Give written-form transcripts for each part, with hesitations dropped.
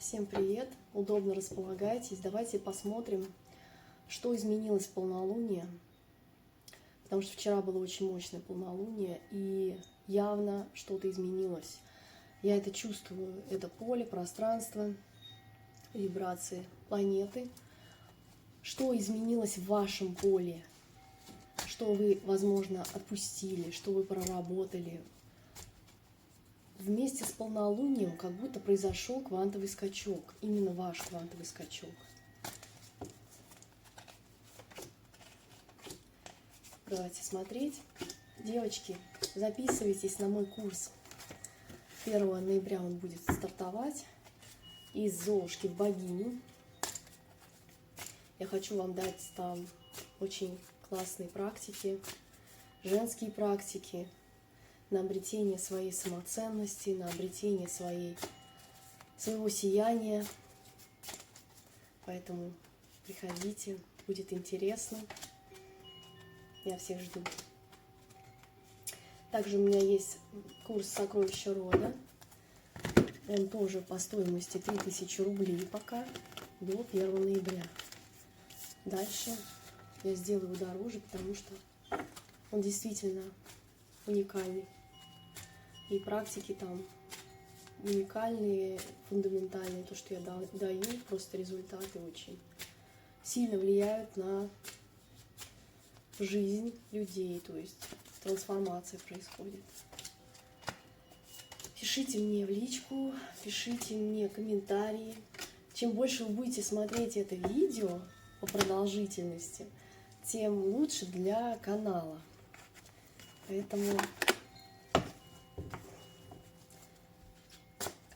Всем привет! Удобно располагайтесь. Давайте посмотрим, что изменилось в полнолуние. Потому что вчера было очень мощное полнолуние, и явно что-то изменилось. Я это чувствую. Это поле, пространство, вибрации планеты. Что изменилось в вашем поле? Что вы, возможно, отпустили, что вы проработали? Вместе с полнолунием как будто произошел квантовый скачок. Именно ваш квантовый скачок. Давайте смотреть. Девочки, записывайтесь на мой курс. 1 ноября он будет стартовать. Из Золушки в богиню. Я хочу вам дать там очень классные практики, женские практики, на обретение своей самоценности, на обретение своего сияния. Поэтому приходите, будет интересно. Я всех жду. Также у меня есть курс «Сокровища рода». Он тоже по стоимости 3000 рублей пока, до 1 ноября. Дальше я сделаю его дороже, потому что он действительно уникальный. И практики там уникальные, фундаментальные. То, что я даю, просто результаты очень сильно влияют на жизнь людей. То есть трансформация происходит. Пишите мне в личку, пишите мне комментарии. Чем больше вы будете смотреть это видео по продолжительности, тем лучше для канала. Поэтому,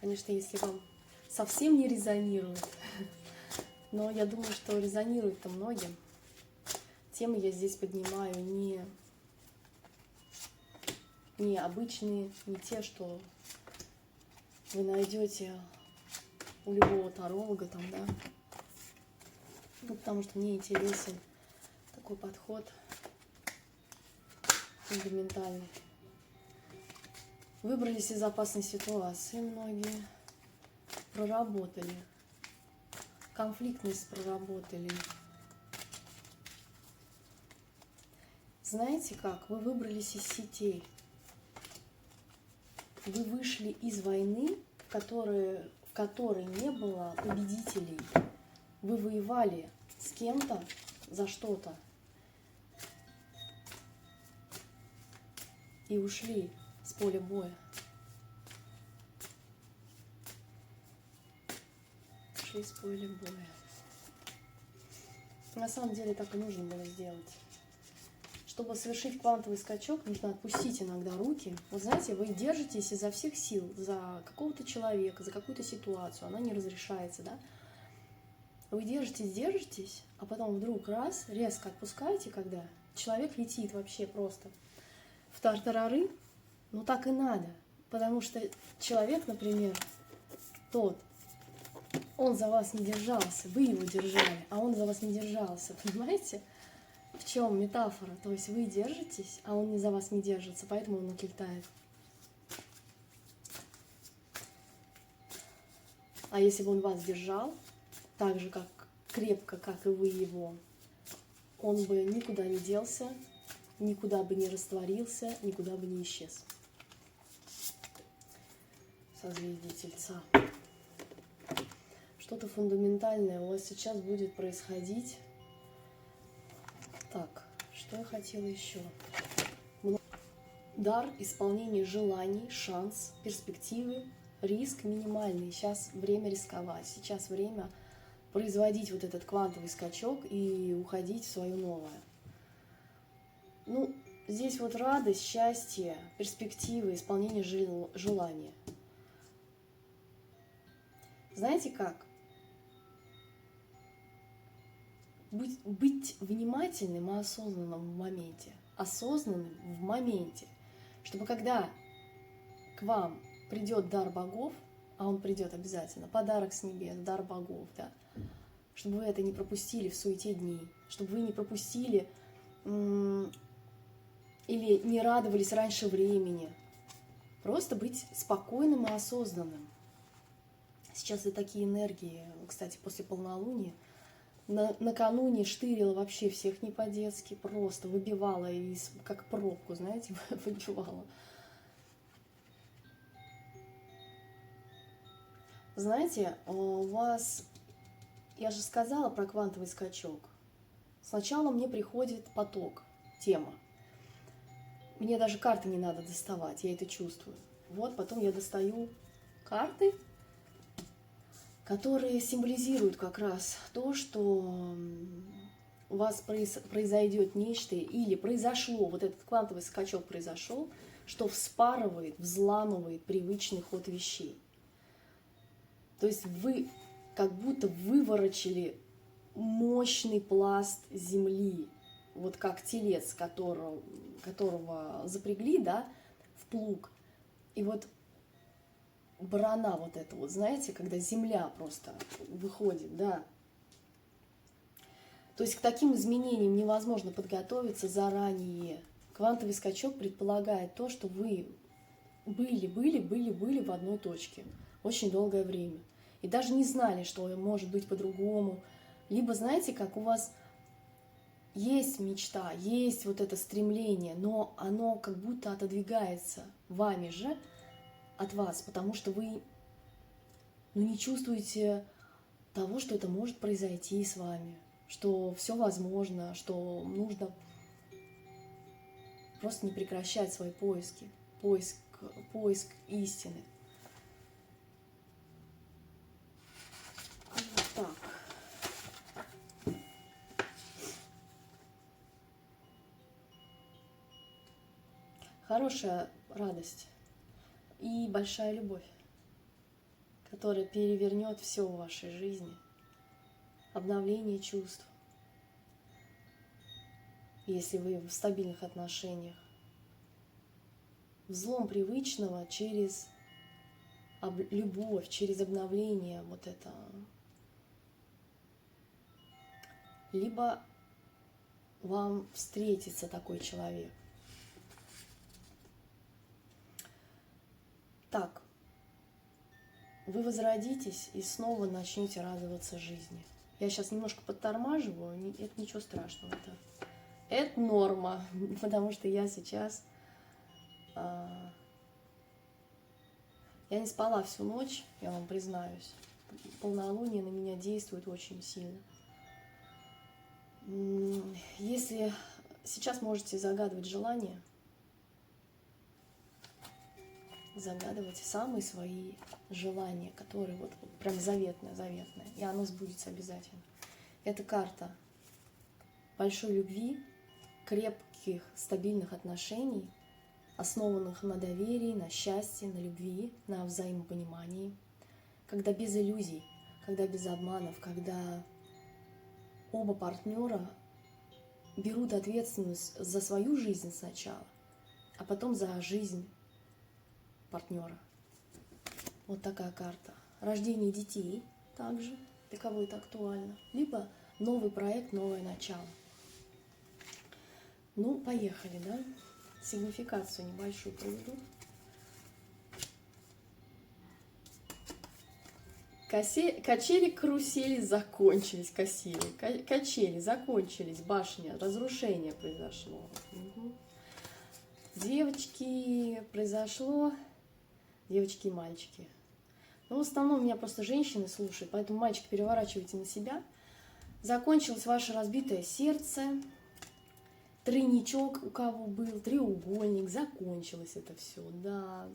конечно, если вам совсем не резонирует, но я думаю, что резонирует-то многим. Темы я здесь поднимаю не обычные, не те, что вы найдете у любого таролога там, да. Ну, потому что мне интересен такой подход фундаментальный. Выбрались из опасной ситуации многие, проработали, конфликтность проработали. Знаете как? Вы выбрались из сетей. Вы вышли из войны, в которой не было победителей. Вы воевали с кем-то за что-то. И ушли с поля боя. Ушли с поля боя. На самом деле так и нужно было сделать. Чтобы совершить квантовый скачок, нужно отпустить иногда руки. Вот знаете, вы держитесь изо всех сил за какого-то человека, за какую-то ситуацию, она не разрешается, да? Вы держитесь, а потом вдруг раз, резко отпускаете, когда человек летит вообще просто в тартарары. Ну так и надо, потому что человек, например, он за вас не держался, вы его держали, а он за вас не держался, понимаете? В чем метафора? То есть вы держитесь, а он за вас не держится, поэтому он отлетает. А если бы он вас держал, так же, как крепко, как и вы его, он бы никуда не делся, никуда бы не растворился, никуда бы не исчез. Созвездие Тельца. Что-то фундаментальное у вас сейчас будет происходить. Так, что я хотела еще? Дар, исполнение желаний, шанс, перспективы, риск минимальный. Сейчас время рисковать, сейчас время производить вот этот квантовый скачок и уходить в свое новое. Ну, здесь вот радость, счастье, перспективы, исполнение желания. Знаете как? Быть внимательным и осознанным в моменте. Осознанным в моменте. Чтобы когда к вам придет дар богов, а он придет обязательно, подарок с небес, дар богов, да, чтобы вы это не пропустили в суете дней, чтобы вы не пропустили или не радовались раньше времени. Просто быть спокойным и осознанным. Сейчас Сейчас и такие энергии, кстати, после полнолуния. Накануне штырила вообще всех не по-детски, просто выбивала, как пробку, знаете, выбивала. Знаете, у вас, я же сказала про квантовый скачок. Сначала мне приходит поток, тема. Мне даже карты не надо доставать, я это чувствую. Вот, потом я достаю карты, которые символизируют как раз то, что у вас произойдет нечто или произошло, вот этот квантовый скачок произошел, что вспарывает, взламывает привычный ход вещей. То есть вы как будто выворочили мощный пласт земли, вот как телец, которого запрягли, да, в плуг. И вот барана вот это вот, знаете, когда земля просто выходит, да. То есть к таким изменениям невозможно подготовиться заранее. Квантовый скачок предполагает то, что вы были в одной точке очень долгое время. И даже не знали, что может быть по-другому. Либо, знаете, как у вас есть мечта, есть вот это стремление, но оно как будто отодвигается вами же от вас, потому что вы не чувствуете того, что это может произойти с вами, что все возможно, что нужно просто не прекращать свои поиски, поиск истины. Так. Хорошая радость и большая любовь, которая перевернет все в вашей жизни. Обновление чувств. Если вы в стабильных отношениях. Взлом привычного через любовь, через обновление вот это. Либо вам встретится такой человек. Так, вы возродитесь и снова начнете радоваться жизни. Я сейчас немножко подтормаживаю, это ничего страшного. Это норма, потому что я сейчас... Я не спала всю ночь, я вам признаюсь. Полнолуние на меня действует очень сильно. Если сейчас можете загадывать желания, загадывайте самые свои желания, которые вот прям заветное, и оно сбудется обязательно. Это карта большой любви, крепких, стабильных отношений, основанных на доверии, на счастье, на любви, на взаимопонимании, когда без иллюзий, когда без обманов, когда оба партнера берут ответственность за свою жизнь сначала, а потом за жизнь партнера. Вот такая карта. Рождение детей также, для кого это актуально. Либо новый проект, новое начало. Ну, поехали, да? Сигнификацию небольшую проведу. Качели-карусели закончились, качели закончились, башня, разрушение произошло. Угу. Девочки, произошло, девочки и мальчики. Ну, в основном меня просто женщины слушают, поэтому, мальчик, переворачивайте на себя. Закончилось ваше разбитое сердце, тройничок у кого был, треугольник, закончилось это все, да.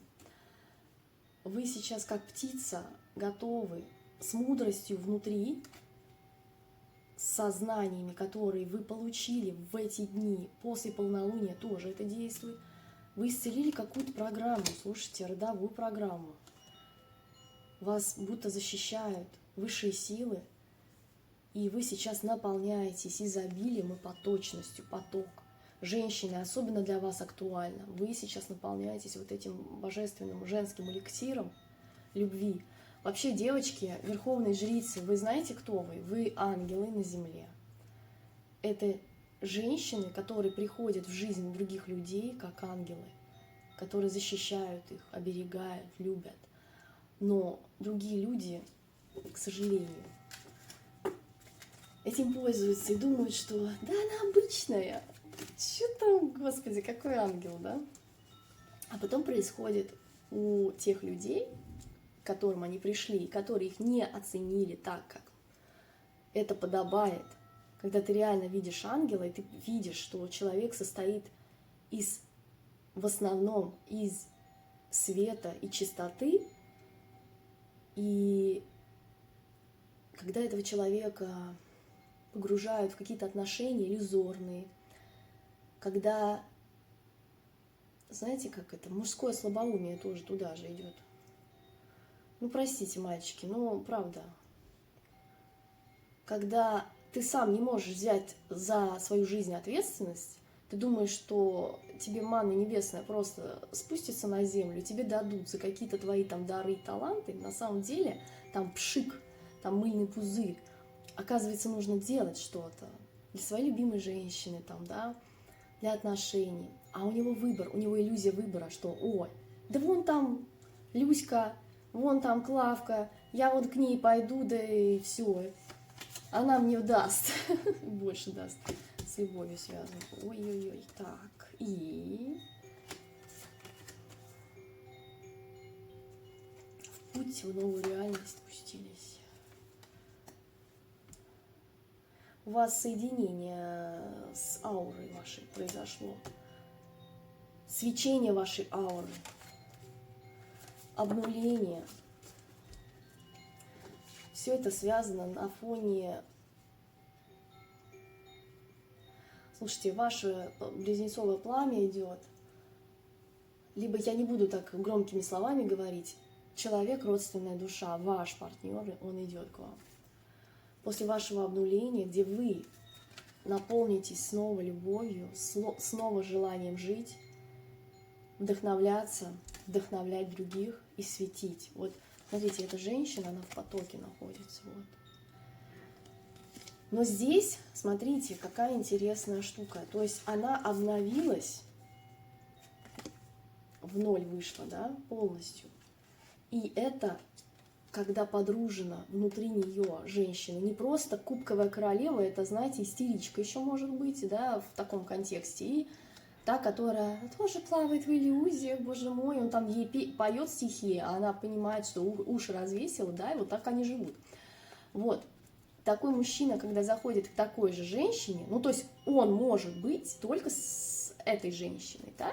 Вы сейчас как птица готовы с мудростью внутри, с сознаниями, которые вы получили в эти дни, после полнолуния тоже это действует. Вы исцелили какую-то программу, слушайте, родовую программу. Вас будто защищают высшие силы, и вы сейчас наполняетесь изобилием и поточностью, поток. Женщины, особенно для вас актуально. Вы сейчас наполняетесь вот этим божественным женским эликсиром любви. Вообще, девочки, верховные жрицы, вы знаете, кто вы? Вы ангелы на земле. Это женщины, которые приходят в жизнь других людей как ангелы, которые защищают их, оберегают, любят. Но другие люди к сожалению. Этим пользуются и думают, что да, она обычная. Что там, Господи, какой ангел, да? А потом происходит у тех людей, к которым они пришли, которые их не оценили так, как это подобает. Когда ты реально видишь ангела, и ты видишь, что человек состоит в основном из света и чистоты, и когда этого человека погружают в какие-то отношения иллюзорные, когда, знаете, как это, мужское слабоумие тоже туда же идет. Ну, простите, мальчики, но правда, когда ты сам не можешь взять за свою жизнь ответственность, ты думаешь, что тебе манна небесная просто спустится на землю, тебе дадут за какие-то твои там дары и таланты, на самом деле там пшик, там мыльный пузырь. Оказывается, нужно делать что-то для своей любимой женщины, там, да, для отношений. А у него выбор, у него иллюзия выбора, что, ой, да вон там Люська, вон там Клавка, я вот к ней пойду, да и все. Она мне даст, больше даст, с любовью связано. Ой-ой-ой, так, и в путь в новую реальность спустились. У вас соединение с аурой вашей произошло, свечение вашей ауры, обнуление. Все это связано на фоне... Слушайте, ваше близнецовое пламя идет. Либо я не буду так громкими словами говорить. Человек, родственная душа, ваш партнер, он идет к вам. После вашего обнуления, где вы наполнитесь снова любовью, снова желанием жить, вдохновляться, вдохновлять других и светить. Вот, смотрите, эта женщина, она в потоке находится. Вот. Но здесь, смотрите, какая интересная штука. То есть она обновилась, в ноль вышла, да, полностью. И это, когда подружена внутри нее женщина, не просто кубковая королева, это, знаете, истеричка еще может быть, да, в таком контексте. И та, которая тоже плавает в иллюзиях, боже мой, он там ей поет стихи, а она понимает, что уши развесила, да, и вот так они живут. Вот. Такой мужчина, когда заходит к такой же женщине, ну, то есть он может быть только с этой женщиной, да,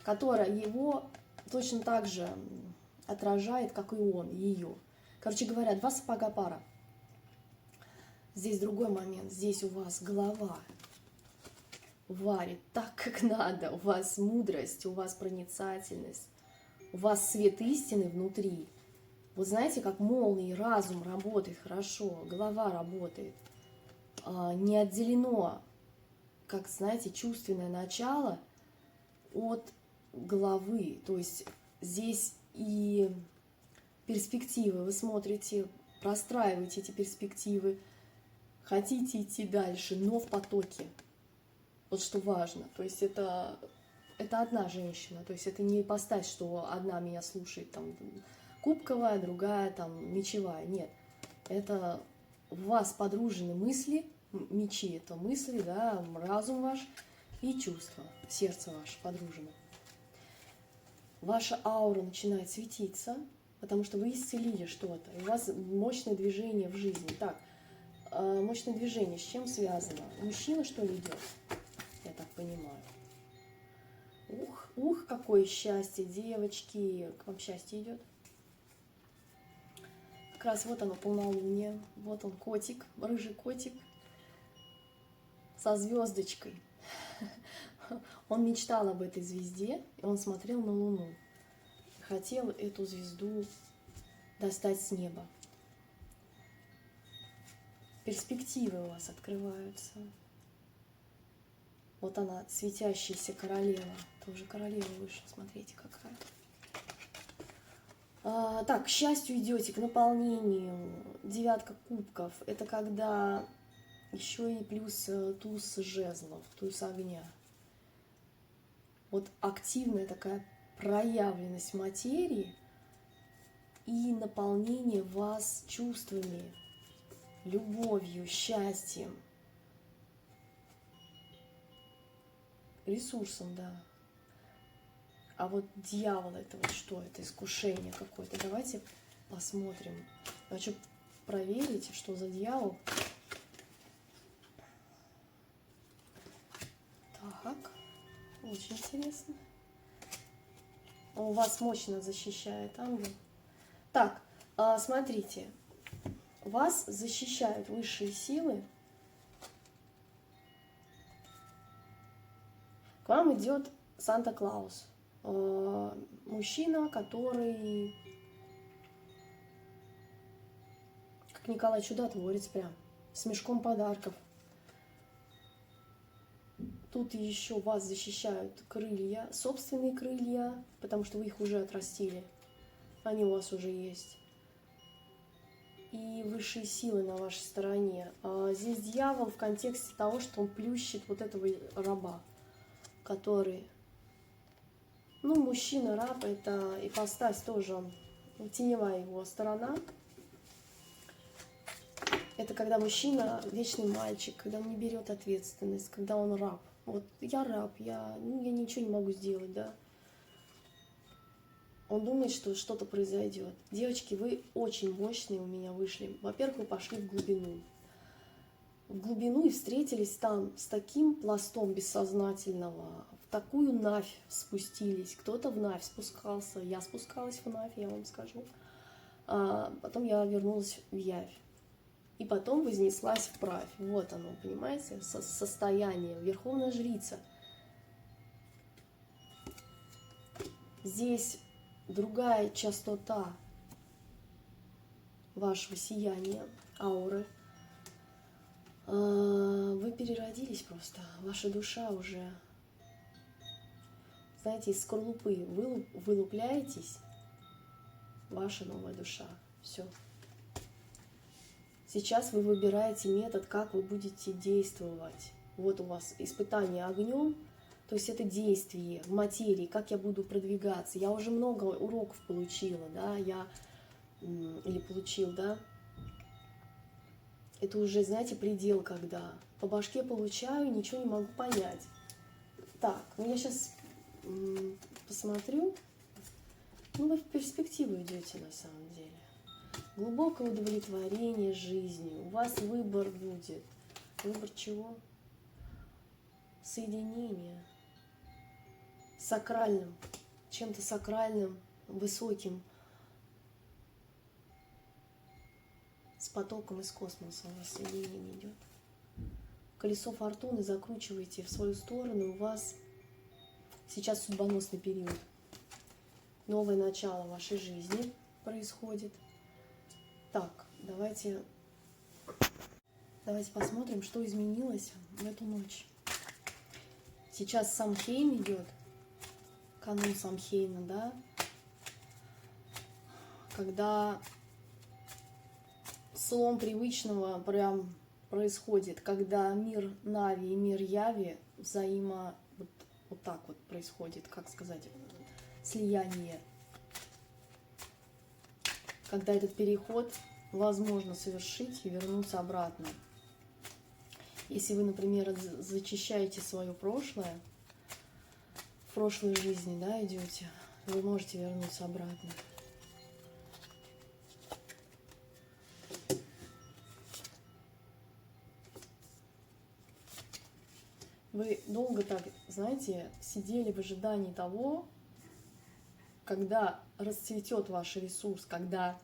которая его точно так же отражает, как и он, ее. Короче говоря, два сапога пара. Здесь другой момент, здесь у вас голова варит так, как надо, у вас мудрость, у вас проницательность, у вас свет истины внутри. Вы знаете, как молнии, разум работает хорошо, голова работает. Не отделено, как, знаете, чувственное начало от головы. То есть здесь и перспективы, вы смотрите, простраиваете эти перспективы, хотите идти дальше, но в потоке. Вот что важно. То есть это одна женщина, то есть это не ипостась, что одна меня слушает там кубковая, другая там мечевая. Нет, это в вас подружены мысли, мечи это мысли, да, разум ваш и чувства, сердце ваше подружено. Ваша аура начинает светиться, потому что вы исцелили что-то, и у вас мощное движение в жизни. Так, мощное движение с чем связано? Мужчина, что ли, идет? Я так понимаю. Ух, какое счастье, девочки! К вам счастье идет. Как раз вот оно, полнолуние. Вот он, котик, рыжий котик со звездочкой. Он мечтал об этой звезде, и он смотрел на Луну. Хотел эту звезду достать с неба. Перспективы у вас открываются. Вот она, светящаяся королева. Тоже королева вышла, смотрите, какая. Так, к счастью идете, к наполнению. Девятка кубков. Это когда еще и плюс туз жезлов, туз огня. Вот активная такая проявленность материи, и наполнение вас чувствами, любовью, счастьем, ресурсом, да. А вот дьявол — это вот что? Это искушение какое-то. Давайте посмотрим. Я хочу проверить, что за дьявол. Так, очень интересно. У вас мощно защищает ангел. Так, смотрите. Вас защищают высшие силы. К вам идет Санта-Клаус. Мужчина, который, как Николай Чудотворец, прям, с мешком подарков. Тут еще вас защищают крылья, собственные крылья, потому что вы их уже отрастили. Они у вас уже есть. И высшие силы на вашей стороне. Здесь дьявол в контексте того, что он плющит вот этого раба, который... Ну, мужчина-раб — это ипостась тоже, теневая его сторона. Это когда мужчина вечный мальчик, когда он не берет ответственность, когда он раб. Вот я раб, я ничего не могу сделать, да. Он думает, что что-то произойдет. Девочки, вы очень мощные у меня вышли. Во-первых, вы пошли в глубину. В глубину и встретились там с таким пластом бессознательного, в такую навь спустились. Кто-то в навь спускался, я спускалась в навь, я вам скажу. Потом я вернулась в явь. И потом вознеслась вправь. Вот оно, понимаете, состояние. Верховная жрица. Здесь другая частота вашего сияния, ауры. Вы переродились просто. Ваша душа уже, знаете, из скорлупы вылупляетесь. Ваша новая душа. Все. Сейчас вы выбираете метод, как вы будете действовать. Вот у вас испытание огнем, то есть это действие в материи, как я буду продвигаться. Я уже много уроков получила, да, или получил, да. Это уже, знаете, предел, когда по башке получаю, ничего не могу понять. Так, ну я сейчас посмотрю. Ну, вы в перспективу идете на самом деле. Глубокое удовлетворение жизнью. У вас выбор будет. Выбор чего? Соединение с сакральным, чем-то сакральным, высоким, с потоком из космоса у вас соединение идет. Колесо фортуны закручиваете в свою сторону. У вас сейчас судьбоносный период. Новое начало вашей жизни происходит. Так, давайте посмотрим, что изменилось в эту ночь. Сейчас Самхейн идет, канун Самхейна, да, когда слом привычного прям происходит, когда мир Нави и мир Яви вот так вот происходит, как сказать, слияние. Когда этот переход возможно совершить и вернуться обратно. Если вы, например, зачищаете свое прошлое, в прошлой жизни, да, идете, вы можете вернуться обратно. Вы долго так, знаете, сидели в ожидании того, когда расцветет ваш ресурс, когда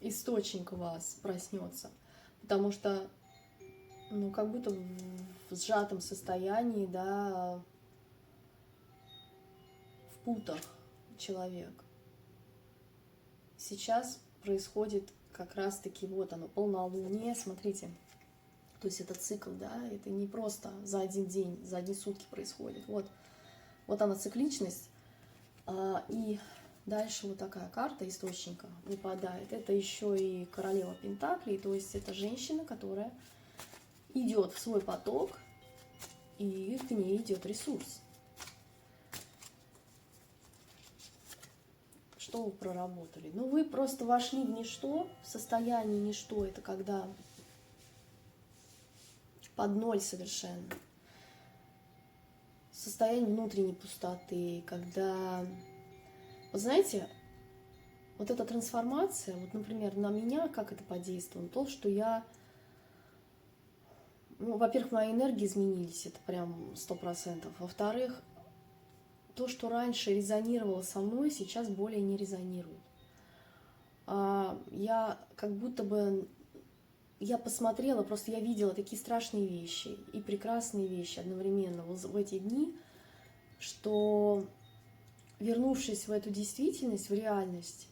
источник у вас проснется. Потому что, ну, как будто в сжатом состоянии, да, в путах человек. Сейчас происходит как раз-таки вот оно, полнолуние, смотрите. То есть это цикл, да, это не просто за один день, за одни сутки происходит. Вот она цикличность. И дальше вот такая карта источника выпадает. Это еще и королева Пентаклей, то есть это женщина, которая идет в свой поток, и к ней идет ресурс. что вы проработали? Ну, вы просто вошли в ничто, в состояние ничто, это когда под ноль совершенно. Состояние внутренней пустоты, когда... Вы знаете, вот эта трансформация, вот, например, на меня, как это подействовало, то, что я... Ну, во-первых, мои энергии изменились, это прям 100%. Во-вторых, то, что раньше резонировало со мной, сейчас более не резонирует. Я как будто бы... Я посмотрела, просто я видела такие страшные вещи и прекрасные вещи одновременно в эти дни, что, вернувшись в эту действительность, в реальность,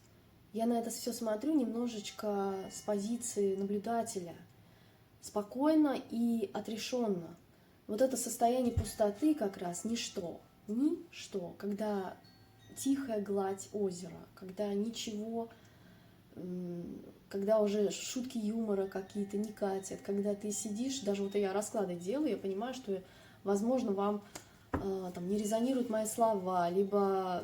я на это все смотрю немножечко с позиции наблюдателя, спокойно и отрешенно. Вот это состояние пустоты как раз ничто, когда тихая гладь озера, когда ничего, когда уже шутки юмора какие-то не катят, когда ты сидишь, даже вот я расклады делаю, я понимаю, что, возможно, вам там не резонируют мои слова, либо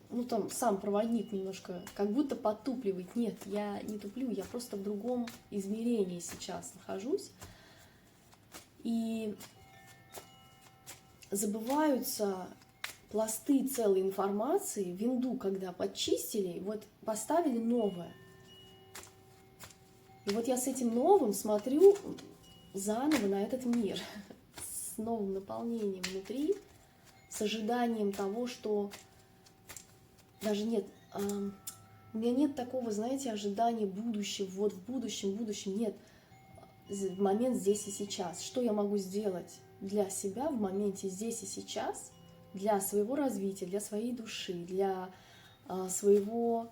ну там сам проводник немножко как будто подтупливает. Нет, я не туплю, я просто в другом измерении сейчас нахожусь. И забываются пласты целой информации, винду, когда подчистили, вот поставили новое. И вот я с этим новым смотрю заново на этот мир, с новым наполнением внутри, с ожиданием того, что даже нет, у меня нет такого, знаете, ожидания будущего, вот в будущем, нет, в момент здесь и сейчас. Что я могу сделать для себя в моменте здесь и сейчас, для своего развития, для своей души, для своего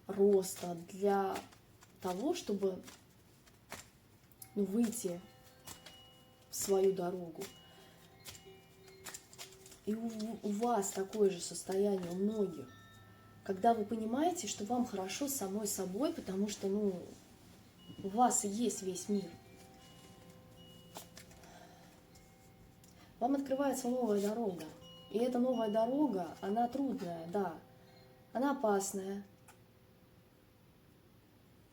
роста, для того, чтобы выйти в свою дорогу. И у вас такое же состояние, у многих, когда вы понимаете, что вам хорошо с самой собой, потому что, у вас и есть весь мир. Вам открывается новая дорога. И эта новая дорога, она трудная, да, она опасная,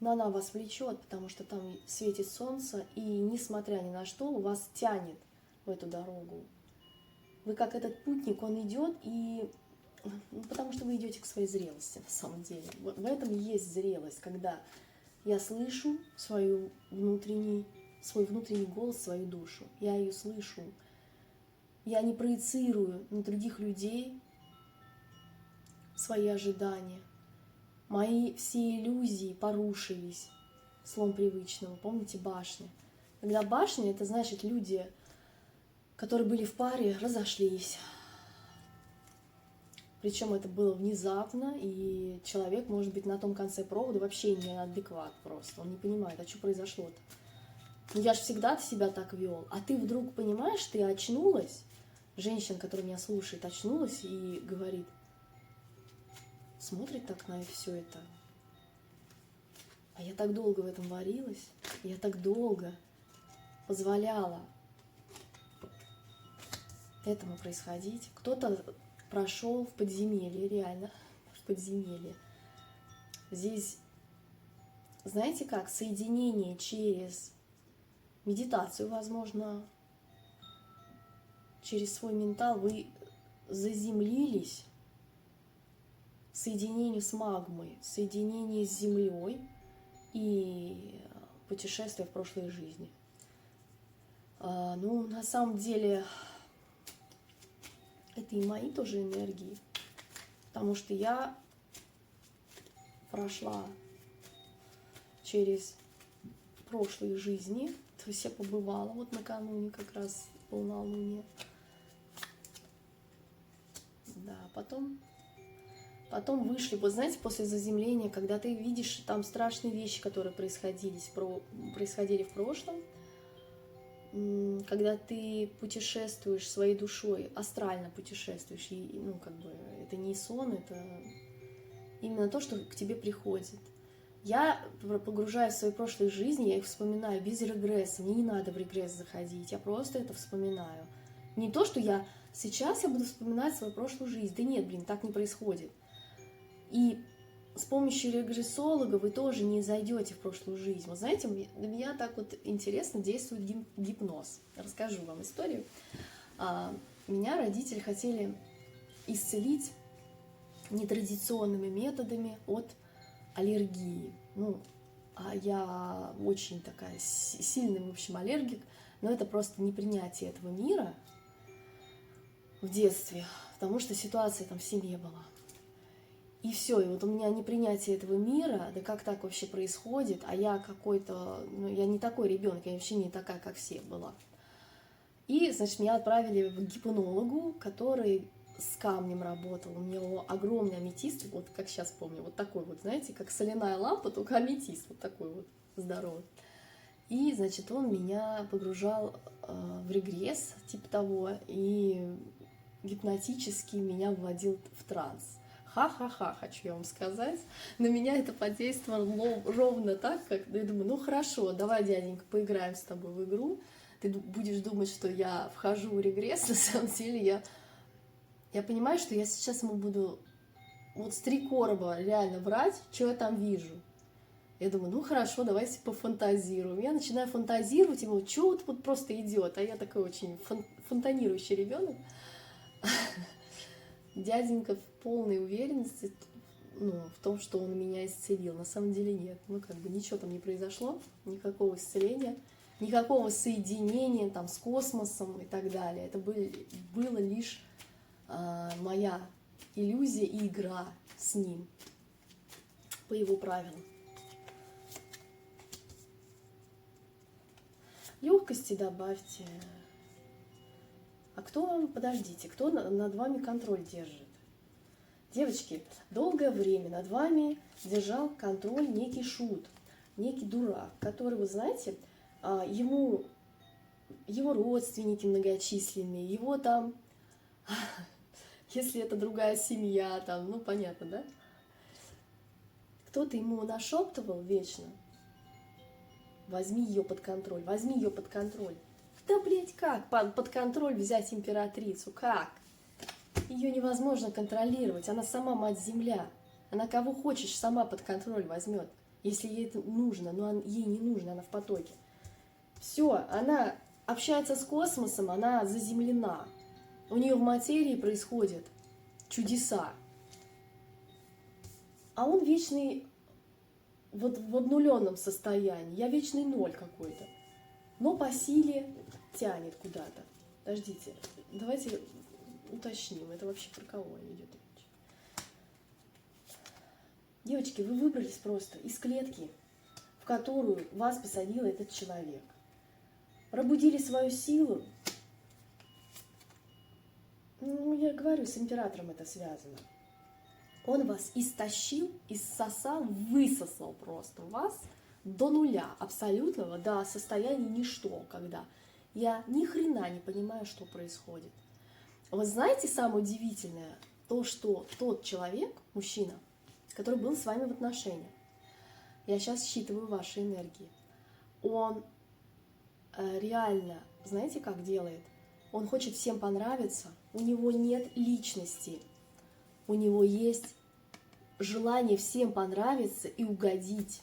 но она вас влечет, потому что там светит солнце, и несмотря ни на что, вас тянет в эту дорогу. Вы как этот путник, он идет, и потому что вы идете к своей зрелости, на самом деле. В этом и есть зрелость, когда я слышу свой внутренний голос, свою душу. Я ее слышу. Я не проецирую на других людей свои ожидания. Мои все иллюзии порушились. Слом привычного. Помните башня? Когда башня, это значит люди, которые были в паре, разошлись. Причем это было внезапно, и человек может быть на том конце провода вообще неадекват просто. Он не понимает, а что произошло-то? Ну я же всегда себя так вел. А ты вдруг понимаешь, ты очнулась, женщина, которая меня слушает, очнулась и говорит, смотрит так на все это. А я так долго в этом варилась, я так долго позволяла этому происходить. Кто-то прошел в подземелье, реально, в подземелье. Здесь, знаете как, соединение через медитацию, возможно, через свой ментал вы заземлились, соединение с магмой, соединение с землей и путешествие в прошлой жизни. На самом деле, это и мои тоже энергии, потому что я прошла через прошлые жизни, то есть я побывала вот накануне как раз полнолуния. Да, потом вышли, вот знаете, после заземления, когда ты видишь там страшные вещи, которые происходили в прошлом, когда ты путешествуешь своей душой, астрально путешествуешь, и, это не сон, это именно то, что к тебе приходит. Я погружаюсь в свои прошлые жизни, я их вспоминаю без регресса, мне не надо в регресс заходить, я просто это вспоминаю. Не то, что сейчас я буду вспоминать свою прошлую жизнь, да нет, так не происходит. И с помощью регрессолога вы тоже не зайдете в прошлую жизнь. Вы знаете, для меня так вот интересно действует гипноз. Расскажу вам историю. Меня родители хотели исцелить нетрадиционными методами от аллергии. Ну, я очень такая сильный, в общем, аллергик, но это просто непринятие этого мира в детстве, потому что ситуация там в семье была. И все, и вот у меня непринятие этого мира, да как так вообще происходит, а я какой-то, ну, я не такой ребенок, я вообще не такая, как все была. И, значит, меня отправили к гипнологу, который с камнем работал. У него огромный аметист, вот как сейчас помню, вот такой вот, знаете, как соляная лампа, только аметист, вот такой вот здоровый. И, значит, он меня погружал в регресс, типа того, и гипнотически меня вводил в транс. Ха-ха-ха, хочу я вам сказать. На меня это подействовало ровно так, как я думаю, ну хорошо, давай, дяденька, поиграем с тобой в игру. Ты будешь думать, что я вхожу в регресс, на самом деле я понимаю, что я сейчас ему буду вот с 3 короба реально врать, что я там вижу. Я думаю, ну хорошо, давайте пофантазируем. Я начинаю фантазировать, ему, что вот просто идет, а я такой очень фонтанирующий ребенок. Дяденька в полной уверенности, ну, в том, что он меня исцелил. На самом деле нет. Ну, как бы ничего там не произошло, никакого исцеления, никакого соединения там с космосом и так далее. Это было лишь моя иллюзия и игра с ним по его правилам. Легкости добавьте. А кто вам, подождите, кто над вами контроль держит? Девочки, долгое время над вами держал контроль некий шут, некий дурак, который, вы знаете, его родственники многочисленные, его там, если это другая семья, там, ну понятно, да? Кто-то ему нашептывал вечно: возьми ее под контроль, возьми ее под контроль. Да, блядь, как под контроль взять императрицу? Как? Ее невозможно контролировать, она сама мать-земля. Она кого хочешь сама под контроль возьмет, если ей это нужно, но ей не нужно, она в потоке. Все, она общается с космосом, она заземлена. У нее в материи происходят чудеса. А он вечный, вот в обнуленном состоянии. Я вечный ноль какой-то. Но по силе тянет куда-то. Подождите, давайте уточним, это вообще про кого идет речь. Девочки, вы выбрались просто из клетки, в которую вас посадил этот человек. Пробудили свою силу. Ну, я говорю, с императором это связано. Он вас истощил, иссосал, высосал просто вас до нуля, абсолютного, до состояния ничто, когда я ни хрена не понимаю, что происходит. Вы знаете, самое удивительное, то, что тот человек, мужчина, который был с вами в отношениях, я сейчас считываю ваши энергии, он реально, знаете, как делает? Он хочет всем понравиться, у него нет личности, у него есть желание всем понравиться и угодить.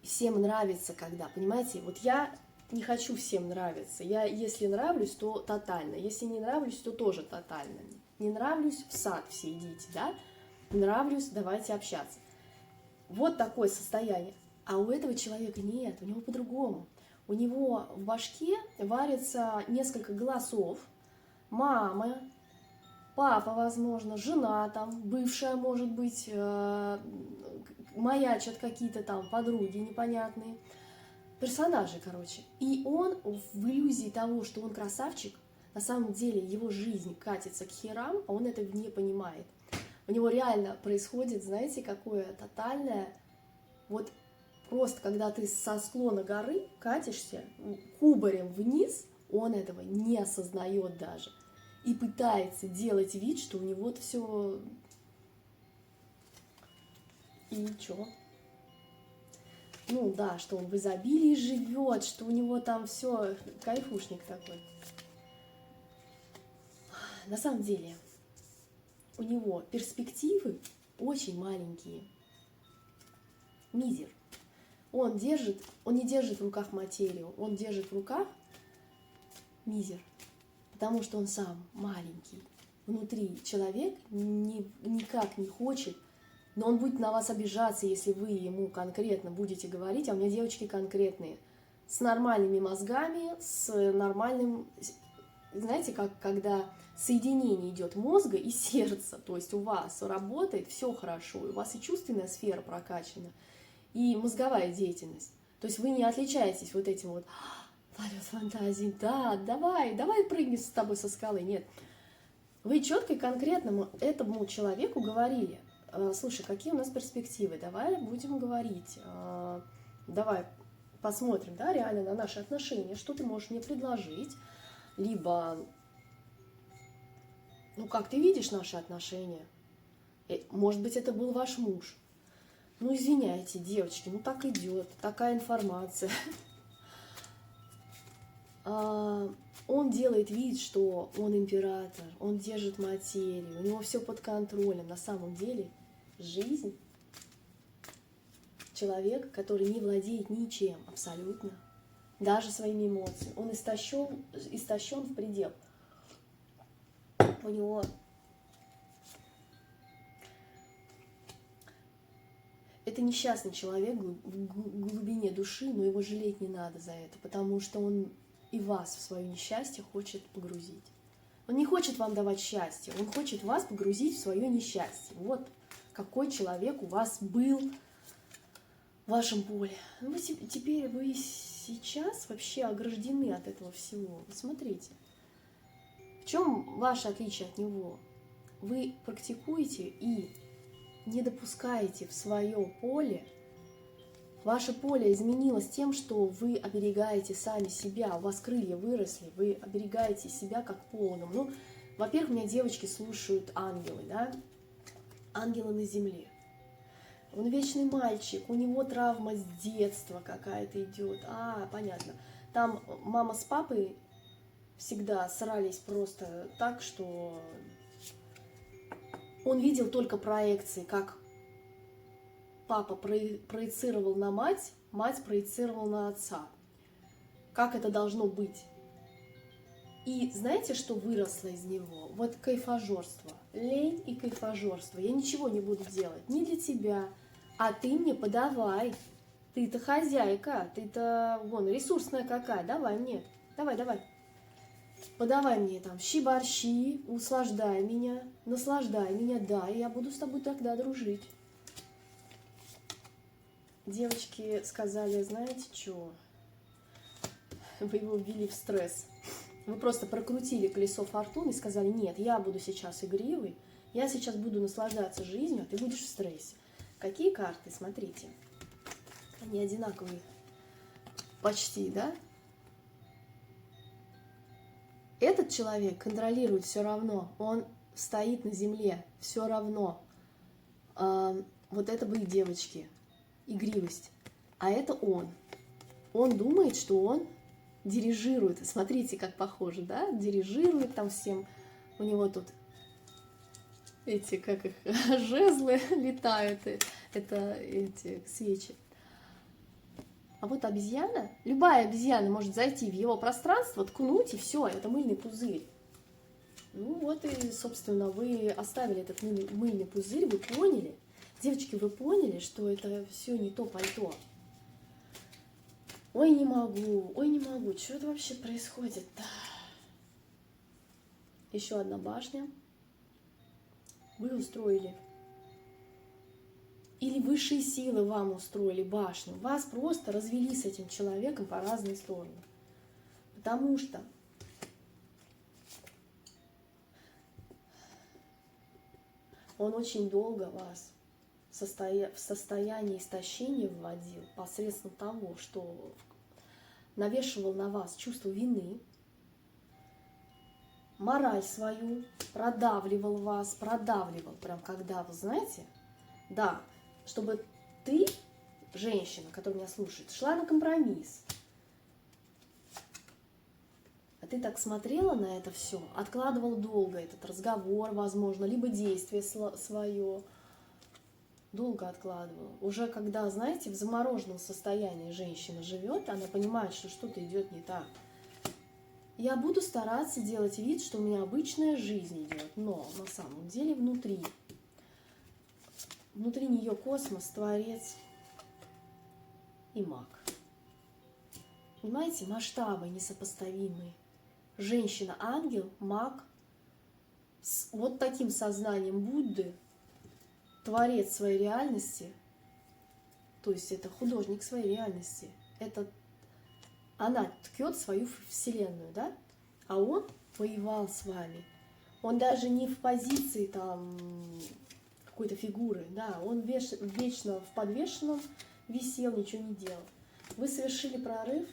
Всем нравится когда, понимаете? Вот я не хочу всем нравиться. Я, если нравлюсь, то тотально. Если не нравлюсь, то тоже тотально. Не нравлюсь, в сад все идите, да? Нравлюсь, давайте общаться. Вот такое состояние. А у этого человека нет, у него по-другому. У него в башке варится несколько голосов. Мама, папа, возможно, жена там, бывшая, может быть, маячат какие-то там подруги непонятные. Персонажи, короче. И он в иллюзии того, что он красавчик, на самом деле его жизнь катится к херам, а он это не понимает. У него реально происходит, знаете, какое тотальное, вот просто когда ты со склона горы катишься кубарем вниз, он этого не осознает даже. И пытается делать вид, что у него все... И чё? Ну да, что он в изобилии живет, что у него там все кайфушник такой. На самом деле у него перспективы очень маленькие. Мизер. Он не держит в руках материю, он держит в руках мизер, потому что он сам маленький. Внутри человек никак не хочет, но он будет на вас обижаться, если вы ему конкретно будете говорить, а у меня девочки конкретные, с нормальными мозгами, с нормальным, знаете, как когда соединение идет мозга и сердца, то есть у вас работает все хорошо, у вас и чувственная сфера прокачана, и мозговая деятельность. То есть вы не отличаетесь вот этим вот полет фантазии, да, давай прыгни с тобой со скалы. Нет. Вы четко и конкретно этому человеку говорили: слушай, какие у нас перспективы, давай будем говорить, давай посмотрим, да, реально на наши отношения, что ты можешь мне предложить, либо, ну, как ты видишь наши отношения, может быть, это был ваш муж. Ну, извиняйте, девочки, ну так идет, такая информация. Он делает вид, что он император, он держит материю, у него все под контролем. На самом деле жизнь человека, который не владеет ничем абсолютно, даже своими эмоциями, он истощен в предел. У него это несчастный человек в глубине души, но его жалеть не надо за это, потому что он и вас в свое несчастье хочет погрузить. Он не хочет вам давать счастье, он хочет вас погрузить в свое несчастье. Вот какой человек у вас был в вашем поле. Теперь вы сейчас вообще ограждены от этого всего. Смотрите, в чем ваше отличие от него? Вы практикуете и не допускаете в свое поле. Ваше поле изменилось тем, что вы оберегаете сами себя, у вас крылья выросли, вы оберегаете себя как пологом. Ну, во-первых, меня девочки слушают ангелы, да? Ангелы на земле. Он вечный мальчик, у него травма с детства какая-то идет. Понятно. Там мама с папой всегда срались просто так, что он видел только проекции, как папа проецировал на мать, мать проецировала на отца. Как это должно быть? И знаете, что выросло из него? Вот кайфажорство, лень и кайфажорство. Я ничего не буду делать, не для тебя, а ты мне подавай. Ты-то хозяйка, ты-то вон ресурсная какая, давай мне, давай. Подавай мне там щи-борщи, услаждай меня, наслаждай меня, да, и я буду с тобой тогда дружить. Девочки сказали: знаете что, вы его ввели в стресс. Вы просто прокрутили колесо фортуны и сказали: нет, я буду сейчас игривый, я сейчас буду наслаждаться жизнью, а ты будешь в стрессе. Какие карты? Смотрите. Они одинаковые. Почти, да? Этот человек контролирует все равно. Он стоит на земле все равно. Вот это были девочки. Игривость. А это он. Он думает, что он дирижирует. Смотрите, как похоже, да? Дирижирует там всем. У него тут эти, как их, жезлы летают. Это эти свечи. А вот обезьяна, любая обезьяна может зайти в его пространство, ткнуть, и все, это мыльный пузырь. Ну вот и, собственно, вы оставили этот мыльный пузырь, вы поняли. Девочки, вы поняли, что это все не то пальто? Ой, не могу, что это вообще происходит-то? Еще одна башня. Вы устроили. Или высшие силы вам устроили башню. Вас просто развели с этим человеком по разные стороны. Потому что он очень долго вас в состояние истощения вводил посредством того, что навешивал на вас чувство вины, мораль свою, продавливал вас, прям когда, вы знаете, да, чтобы ты, женщина, которая меня слушает, шла на компромисс. А ты так смотрела на это все, откладывала долго этот разговор, возможно, либо действие свое, долго откладывала. Уже когда, знаете, в замороженном состоянии женщина живет, она понимает, что что-то идет не так. Я буду стараться делать вид, что у меня обычная жизнь идет, но на самом деле внутри нее космос, Творец и маг. Понимаете, масштабы несопоставимые. Женщина-ангел, маг с вот таким сознанием Будды, творец своей реальности, то есть это художник своей реальности. Это она ткет свою вселенную, да? А он воевал с вами. Он даже не в позиции там какой-то фигуры, да, он вечно в подвешенном висел, ничего не делал. Вы совершили прорыв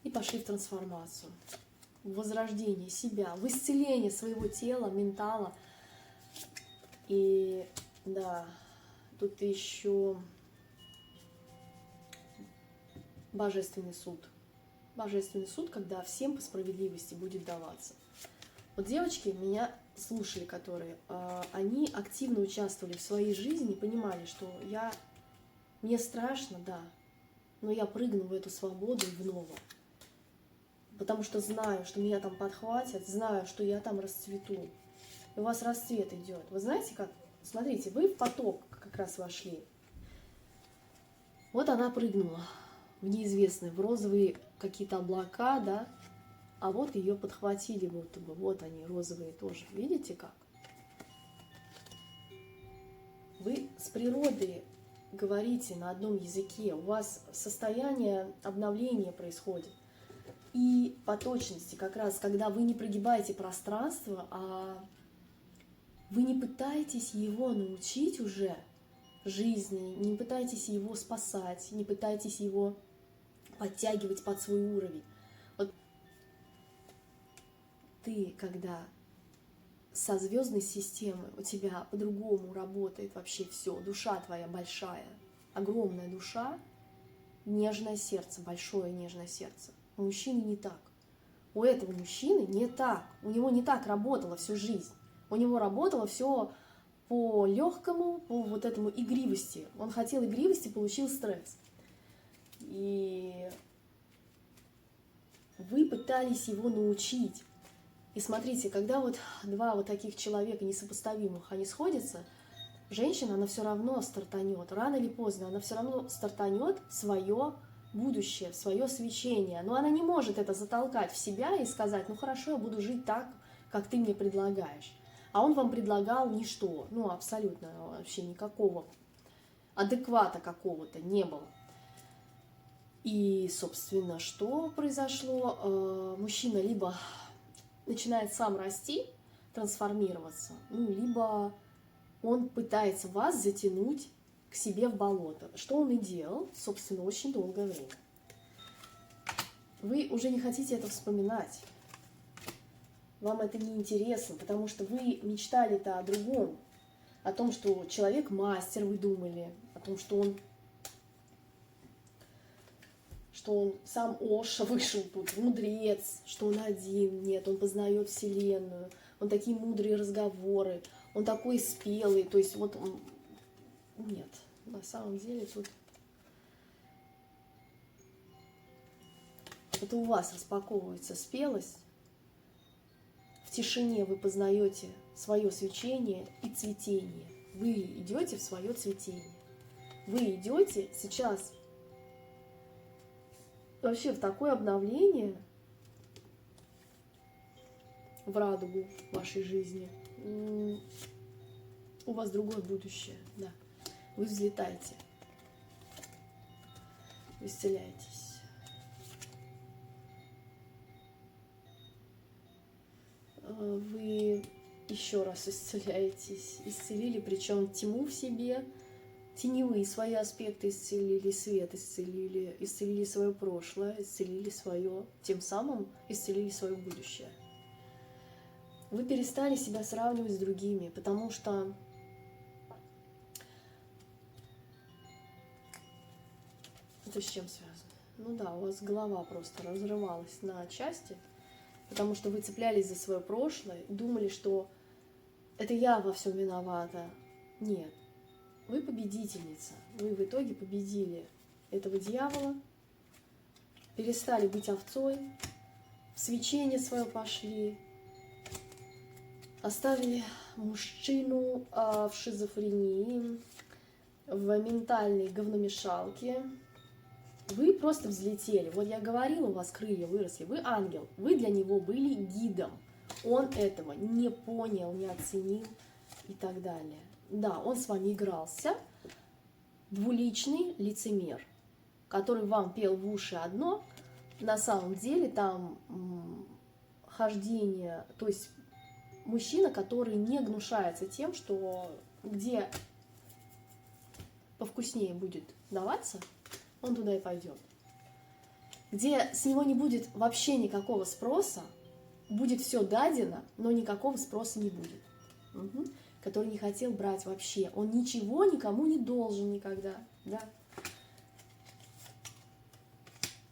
и пошли в трансформацию, в возрождение себя, в исцеление своего тела, ментала. И да, тут еще божественный суд. Божественный суд, когда всем по справедливости будет даваться. Вот девочки меня слушали, которые, они активно участвовали в своей жизни, понимали, что мне страшно, да, но я прыгну в эту свободу и в новое. Потому что знаю, что меня там подхватят, знаю, что я там расцвету. И у вас расцвет идет. Вы знаете как? Смотрите, вы в поток как раз вошли. Вот она прыгнула в неизвестное, в розовые какие-то облака, да, а вот ее подхватили, вот они, розовые тоже. Видите как? Вы с природой говорите на одном языке, у вас состояние обновления происходит. И по точности, как раз, когда вы не прогибаете пространство, а вы не пытаетесь его научить уже жизни, не пытаетесь его спасать, не пытаетесь его подтягивать под свой уровень. Вот ты, когда со звездной системой у тебя по-другому работает вообще все, душа твоя большая, огромная душа, нежное сердце, большое нежное сердце. У мужчины не так. У этого мужчины не так. У него не так работало всю жизнь. У него работало все по легкому, по вот этому игривости. Он хотел игривости, получил стресс. И вы пытались его научить. И смотрите, когда вот два вот таких человека несопоставимых, они сходятся, женщина, она все равно стартанет. Рано или поздно она все равно стартанет свое будущее, свое свечение. Но она не может это затолкать в себя и сказать, ну хорошо, я буду жить так, как ты мне предлагаешь. А он вам предлагал ничто, ну абсолютно вообще никакого адеквата какого-то не было. И, собственно, что произошло? Мужчина либо начинает сам расти, трансформироваться, ну, либо он пытается вас затянуть к себе в болото, что он и делал, собственно, очень долгое время. Вы уже не хотите это вспоминать, вам это не интересно, потому что вы мечтали-то о другом, о том, что человек мастер, вы думали, о том, что он сам Оша вышел тут, мудрец, что он один, нет, он познает Вселенную, он такие мудрые разговоры, он такой спелый, то есть вот он... Нет, на самом деле тут это у вас распаковывается спелость, в тишине вы познаете свое свечение и цветение, вы идете в свое цветение, вы идете сейчас вообще в такое обновление, в радугу вашей жизни. У вас другое будущее, да. Вы взлетаете, вы исцеляетесь. Вы еще раз исцеляетесь, исцелили, причем тьму в себе, теневые свои аспекты исцелили, свет исцелили свое прошлое, исцелили свое, тем самым исцелили свое будущее. Вы перестали себя сравнивать с другими, потому что это с чем связано? Ну да, у вас голова просто разрывалась на части, потому что вы цеплялись за свое прошлое и думали, что это я во всем виновата. Нет. вы победительница. Вы в итоге победили этого дьявола, перестали быть овцой, в свечение свое пошли, оставили мужчину в шизофрении, в ментальной говномешалке. Вы просто взлетели. Вот я говорила, у вас крылья выросли. Вы ангел. Вы для него были гидом. Он этого не понял, не оценил и так далее. Да, он с вами игрался. Двуличный лицемер, который вам пел в уши одно, на самом деле там хождение, то есть мужчина, который не гнушается тем, что где повкуснее будет даваться, он туда и пойдет. Где с него не будет вообще никакого спроса, будет все дадено, но никакого спроса не будет. Угу. Который не хотел брать вообще. Он ничего никому не должен никогда. Да.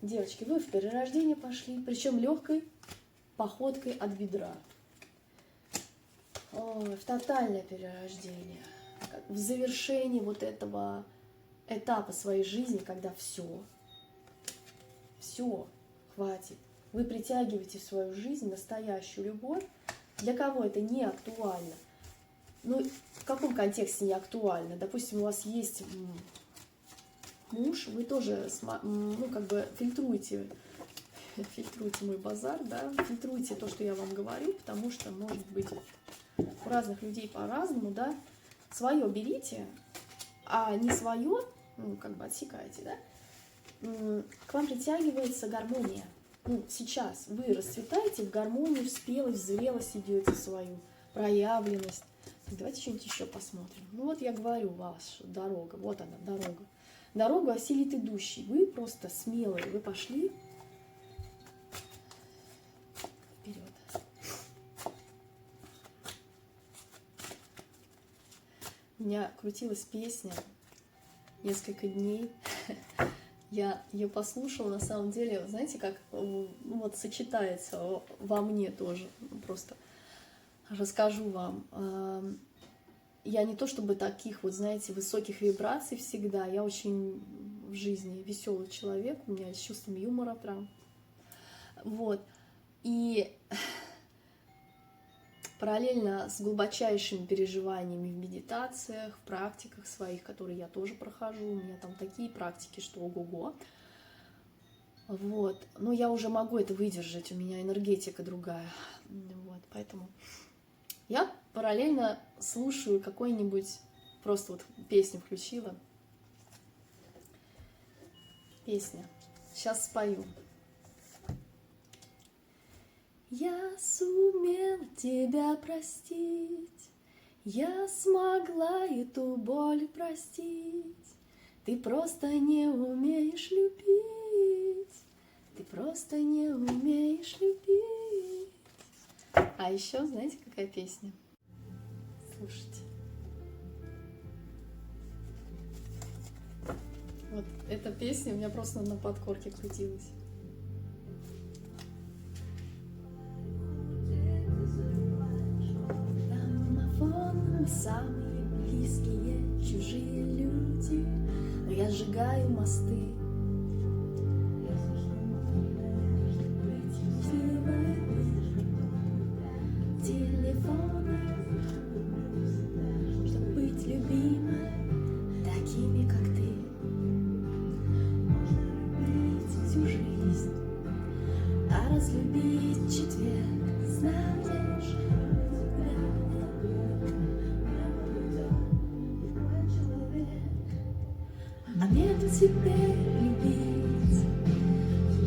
Девочки, вы в перерождение пошли, причем легкой походкой от бедра. Ой, в тотальное перерождение. В завершении вот этого этапа своей жизни, когда все, хватит. Вы притягиваете в свою жизнь настоящую любовь. Для кого это не актуально? Ну, в каком контексте не актуально? Допустим, у вас есть муж, вы тоже, ну, как бы фильтруйте мой базар, да, фильтруйте то, что я вам говорю, потому что, может быть, у разных людей по-разному, да, свое берите, а не свое, ну, как бы отсекайте, да, к вам притягивается гармония. Ну, сейчас вы расцветаете в гармонию, в спелость, в зрелость идете свою, проявленность. Давайте что-нибудь еще посмотрим. Ну вот я говорю, ваша дорога, вот она, дорога. Дорогу осилит идущий. Вы просто смелые, вы пошли вперед. У меня крутилась песня несколько дней. Я ее послушала, на самом деле, знаете, как вот сочетается во мне тоже. Просто расскажу вам. Я не то чтобы таких вот, знаете, высоких вибраций всегда. Я очень в жизни веселый человек, у меня с чувством юмора прям. Вот. И параллельно с глубочайшими переживаниями в медитациях, в практиках своих, которые я тоже прохожу, у меня там такие практики, что ого-го. Вот. Но я уже могу это выдержать, у меня энергетика другая. Вот. Поэтому я параллельно слушаю какой-нибудь, просто вот песню включила. Песня. Сейчас спою. Я сумела тебя простить, я смогла эту боль простить. Ты просто не умеешь любить, ты просто не умеешь любить. А еще, знаете, какая песня? Слушайте. Вот эта песня у меня просто на подкорке крутилась. Самые близкие, чужие люди, но я сжигаю мосты. Телефона, чтобы быть любимой такими, как ты. Можно любить всю жизнь, а разлюбить четверг, знаешь. А нету теперь любить,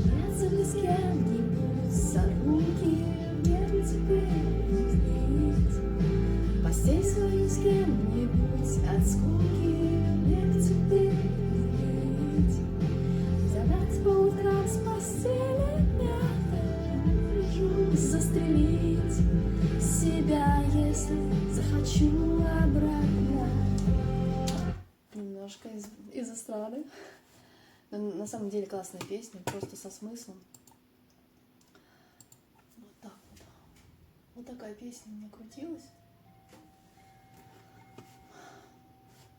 если с кем-нибудь за руки, нету теперь любить, постель свою с кем-нибудь от скуки, нету теперь любить, забрать по утрам с постели мягко, застрелить себя, если захочу обратно. Немножко из эстрады. На самом деле классная песня, просто со смыслом. Вот так вот. Вот такая песня у меня крутилась.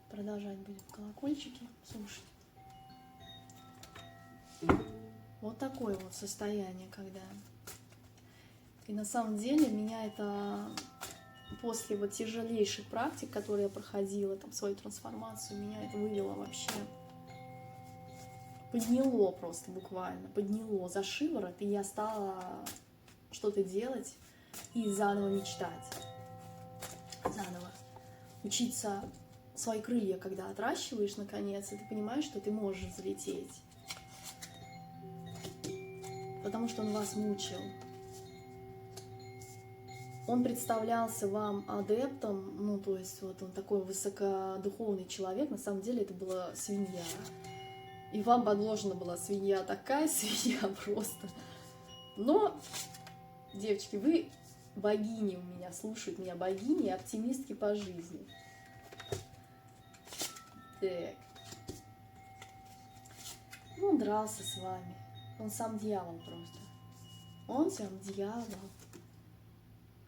Продолжать будем колокольчики слушать. Вот такое вот состояние, когда... И на самом деле меня это после вот тяжелейших практик, которые я проходила, там, свою трансформацию, меня это вывело вообще, подняло просто буквально, подняло за шиворот, и я стала что-то делать и заново мечтать, заново учиться свои крылья, когда отращиваешь, наконец, и ты понимаешь, что ты можешь взлететь, потому что он вас мучил. Он представлялся вам адептом, ну, то есть вот он такой высокодуховный человек, на самом деле это была свинья. И вам подложена была свинья, такая свинья просто. Но, девочки, вы богини у меня, слушают меня богини и оптимистки по жизни. Так. Ну, он дрался с вами. Он сам дьявол просто. Он сам дьявол.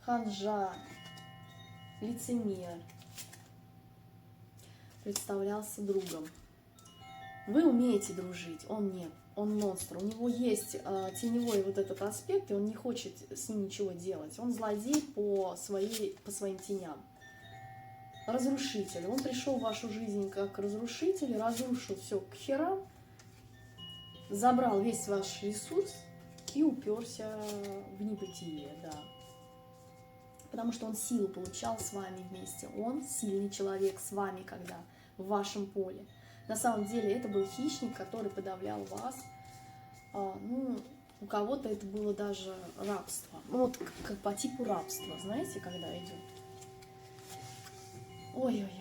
Ханжа, лицемер, представлялся другом. Вы умеете дружить, он нет, он монстр. У него есть теневой вот этот аспект, и он не хочет с ним ничего делать. Он злодей по своим теням. Разрушитель. Он пришел в вашу жизнь как разрушитель, разрушил все к херам, забрал весь ваш ресурс и уперся в небытие, да. Потому что он силу получал с вами вместе. Он сильный человек с вами, когда в вашем поле. На самом деле это был хищник, который подавлял вас. Ну, у кого-то это было даже рабство. Ну, вот как по типу рабства, знаете, когда идет. Ой-ой-ой.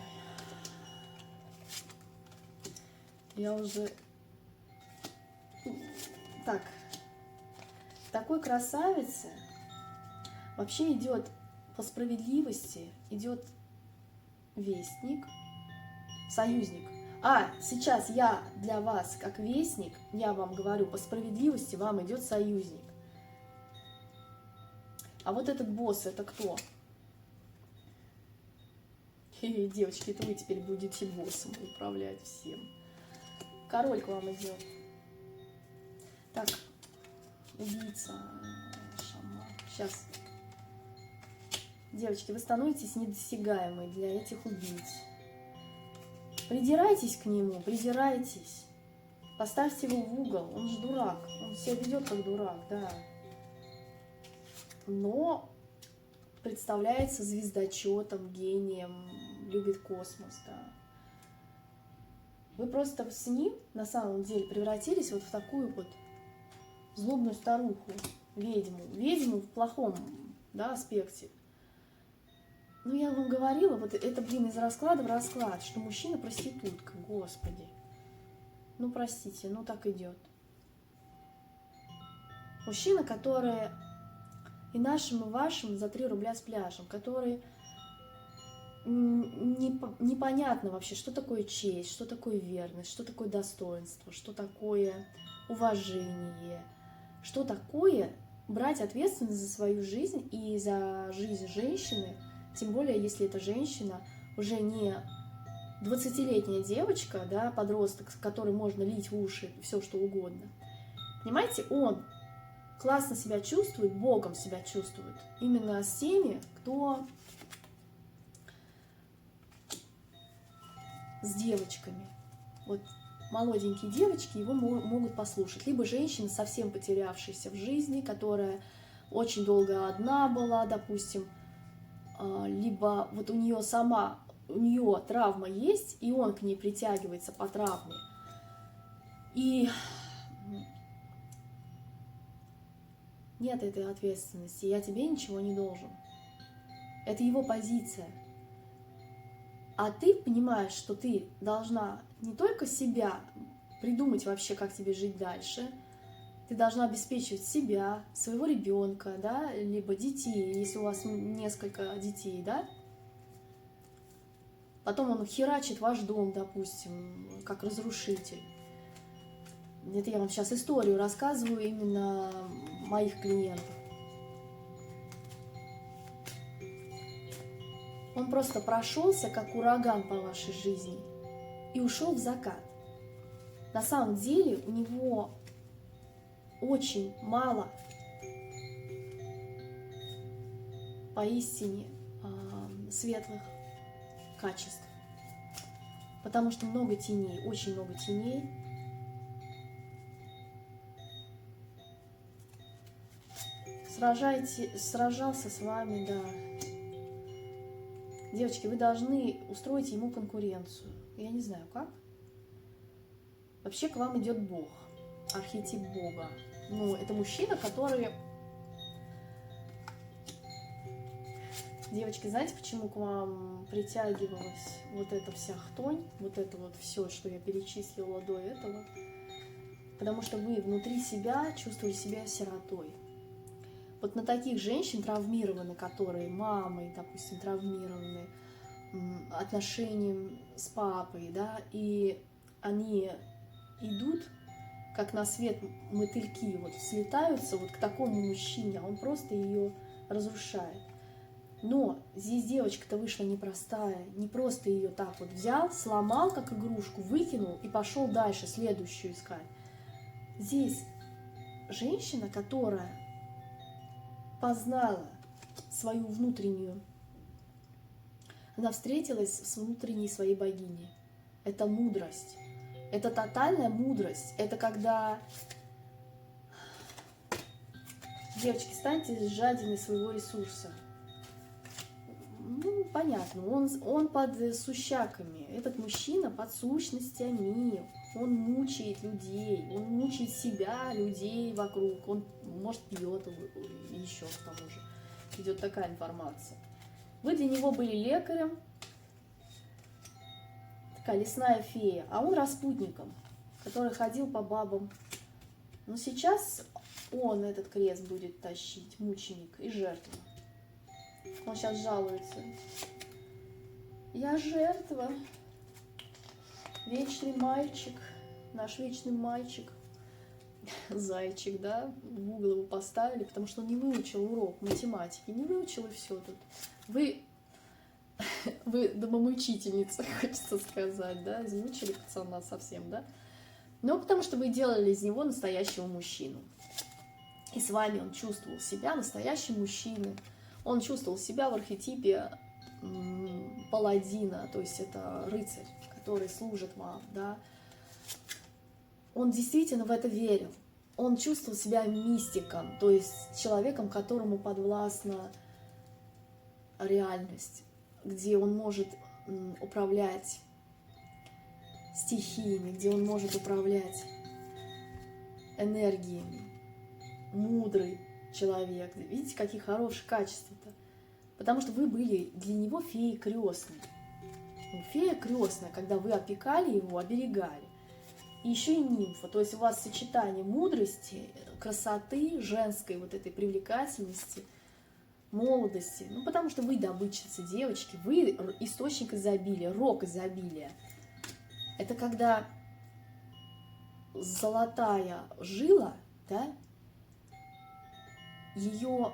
Я уже... Так. Такой красавице вообще идет... По справедливости идет вестник, союзник. Сейчас я для вас, как вестник, я вам говорю, по справедливости вам идет союзник. А вот этот босс, это кто? Девочки, это вы теперь будете боссом управлять всем. Король к вам идет. Так, убийца, шаман. Сейчас. Девочки, вы становитесь недосягаемой для этих убийц. Придирайтесь к нему, придирайтесь. Поставьте его в угол, он же дурак. Он себя ведет как дурак, да. Но представляется звездочетом, гением, любит космос, да. Вы просто с ним, на самом деле, превратились вот в такую вот злобную старуху, ведьму. Ведьму в плохом, да, аспекте. Ну, я вам говорила, вот это, блин, из расклада в расклад, что мужчина проститутка, господи. Ну, простите, ну так идет. Мужчина, который и нашим, и вашим за 3 рубля с пляжем, который непонятно вообще, что такое честь, что такое верность, что такое достоинство, что такое уважение, что такое брать ответственность за свою жизнь и за жизнь женщины. Тем более, если эта женщина уже не 20-летняя девочка, да, подросток, с которой можно лить в уши все, что угодно. Понимаете, он классно себя чувствует, Богом себя чувствует. Именно с теми, кто с девочками. Вот молоденькие девочки его могут послушать. Либо женщина, совсем потерявшаяся в жизни, которая очень долго одна была, допустим, либо вот у нее травма есть, и он к ней притягивается по травме. И нет этой ответственности, я тебе ничего не должен. Это его позиция. А ты понимаешь, что ты должна не только себя придумать вообще, как тебе жить дальше, ты должна обеспечивать себя, своего ребенка, да, либо детей, если у вас несколько детей, да. Потом он херачит ваш дом, допустим, как разрушитель. Это я вам сейчас историю рассказываю именно моих клиентов. Он просто прошелся, как ураган по вашей жизни. и ушел в закат. На самом деле у него очень мало поистине светлых качеств, потому что много теней, очень много теней. Сражался с вами, да. Девочки, вы должны устроить ему конкуренцию. Я не знаю как. Вообще к вам идет Бог, архетип Бога. Ну, это мужчина, который... Девочки, знаете, почему к вам притягивалась вот эта вся хтонь, вот это вот все, что я перечислила до этого? Потому что вы внутри себя чувствовали себя сиротой. Вот на таких женщин травмированы, которые мамой, допустим, травмированы, отношением с папой, да, и они идут, как на свет мотыльки, вот слетаются вот к такому мужчине, а он просто ее разрушает. Но здесь девочка-то вышла непростая, не просто ее так вот взял, сломал как игрушку, выкинул и пошел дальше, следующую искать. Здесь женщина, которая познала свою внутреннюю, она встретилась с внутренней своей богиней. Это мудрость. Это тотальная мудрость. Это когда... Девочки, станьте жадиной своего ресурса. Ну, понятно, он под сущаками. Этот мужчина под сущностями. Он мучает людей, он мучает себя, людей вокруг. Он, может, пьет еще к тому же. Идет такая информация. Вы для него были лекарем, такая лесная фея, а он распутником, который ходил по бабам. Но сейчас он этот крест будет тащить, мученик и жертва. Он сейчас жалуется. Я жертва. Вечный мальчик, наш вечный мальчик, зайчик, да, в угол его поставили, потому что он не выучил урок математики, не выучил и все тут. Вы домомучительница, хочется сказать, да, измучили пацана совсем, да, но потому что вы делали из него настоящего мужчину. И с вами он чувствовал себя настоящим мужчиной, он чувствовал себя в архетипе паладина, то есть это рыцарь, который служит вам, да. Он действительно в это верил. Он чувствовал себя мистиком, то есть человеком, которому подвластна реальность, где он может управлять стихиями, где он может управлять энергиями. Мудрый человек. Видите, какие хорошие качества-то? Потому что вы были для него феей крестной. Фея крестная, когда вы опекали его, оберегали. И еще и нимфа. То есть у вас сочетание мудрости, красоты, женской вот этой привлекательности, молодости. Ну, потому что вы добытчицы, девочки, вы источник изобилия, рог изобилия. Это когда золотая жила, да, ее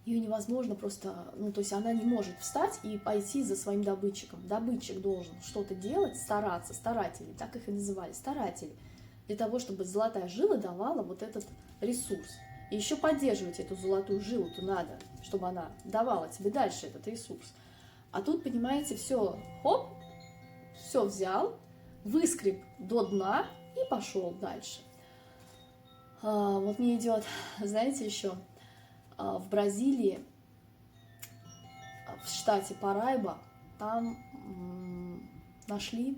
невозможно просто, ну, то есть она не может встать и пойти за своим добытчиком. Добытчик должен что-то делать, стараться, старатели, так их и называли, старатели, для того, чтобы золотая жила давала вот этот ресурс. И еще поддерживать эту золотую жилу-то надо, чтобы она давала тебе дальше этот ресурс. А тут, понимаете, все, хоп, все взял, выскреб до дна и пошел дальше. Вот мне идет, знаете, еще в Бразилии, в штате Парайба, там нашли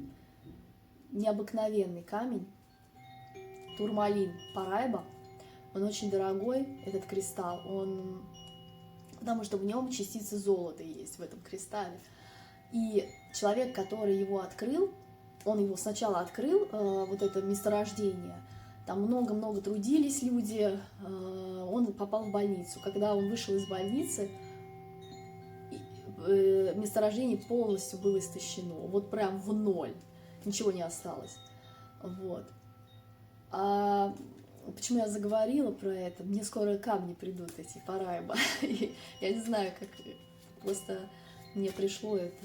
необыкновенный камень, турмалин Парайба. Он очень дорогой, этот кристалл, потому что в нем частицы золота есть в этом кристалле. И человек, который его открыл, он его сначала открыл, вот это месторождение, там много-много трудились люди, он попал в больницу. Когда он вышел из больницы, месторождение полностью было истощено, вот прям в ноль, ничего не осталось. Вот. А почему я заговорила про это? Мне скоро камни придут, эти Парайба. Я не знаю, как, просто мне пришло это.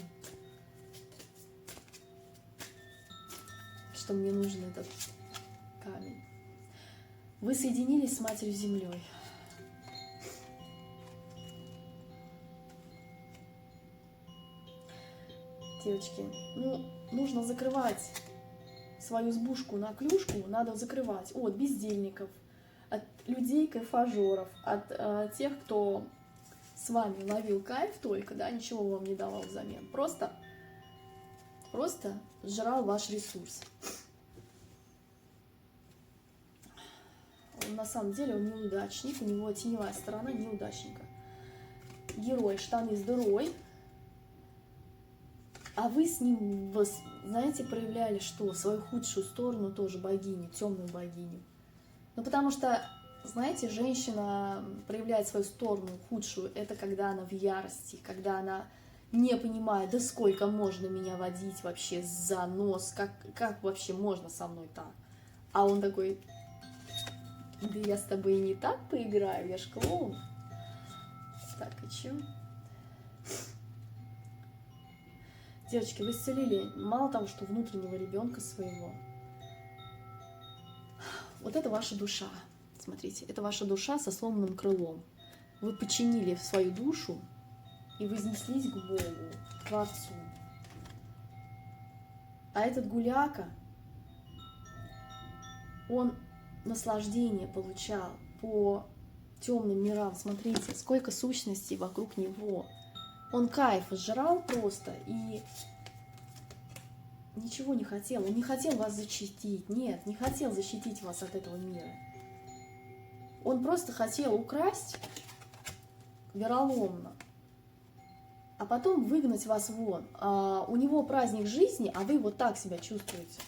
что мне нужен этот камень. Вы соединились с Матерью Землей. Девочки, ну, нужно закрывать свою избушку на клюшку, надо закрывать от бездельников, от людей-кайфажеров, от тех, кто с вами ловил кайф только, да, ничего вам не давал взамен. Просто сжирал ваш ресурс. На самом деле он неудачник, у него теневая сторона неудачника. Герой, штаны с дырой. А вы с ним, знаете, проявляли что? Свою худшую сторону тоже богиню, темную богиню. Ну, потому что, знаете, женщина проявляет свою сторону худшую, это когда она в ярости, когда она не понимает, да сколько можно меня водить вообще за нос, как вообще можно со мной так? А он такой, да я с тобой и не так поиграю, я ж клоун. Так, и чё? Девочки, вы исцелили мало того, что внутреннего ребенка своего. Вот это ваша душа. Смотрите, это ваша душа со сломанным крылом. Вы подчинили свою душу и вознеслись к Богу, к Творцу. А этот гуляка, он наслаждение получал по темным мирам. Смотрите, сколько сущностей вокруг него. Он кайф сжирал просто и ничего не хотел. Он не хотел вас защитить. Нет, не хотел защитить вас от этого мира. Он просто хотел украсть вероломно, а потом выгнать вас вон. У него праздник жизни, а вы вот так себя чувствуете